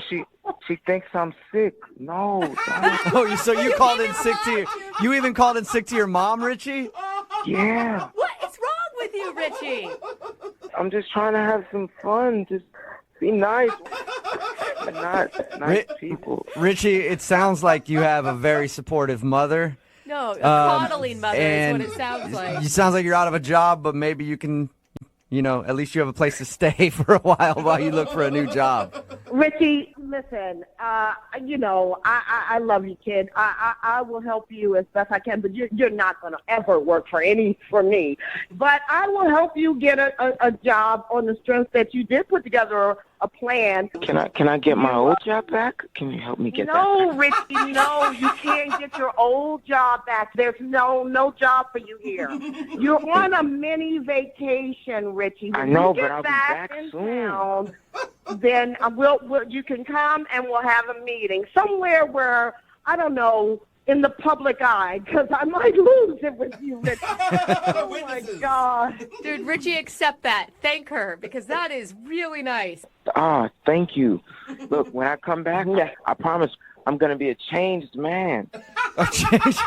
She thinks I'm sick. No. Oh, so you called in sick to you even called in sick to your mom, Richie? Yeah. What is wrong with you, Richie? I'm just trying to have some fun. Just be nice. But not nice people. Richie, it sounds like you have a very supportive mother. No, a coddling mother is what and it sounds like. It sounds like you're out of a job, but maybe you can, at least you have a place to stay for a while you look for a new job. Richie, listen, I love you, kid. I will help you as best I can, but you're not going to ever work for me. But I will help you get a job on the strength that you did put together a plan. Can I get my old job back? Can you help me get that back? No, Richie, no. You can't get your old job back. There's no job for you here. You're on a mini vacation, Richie. When I know, you get but I'll be back in soon. Town, then you can come and we'll have a meeting somewhere where, I don't know, in the public eye, because I might lose it with you, Richie. Oh, my God. Dude, Richie, accept that. Thank her, because that is really nice. Thank you. Look, when I come back, I promise I'm going to be a changed man. A changed?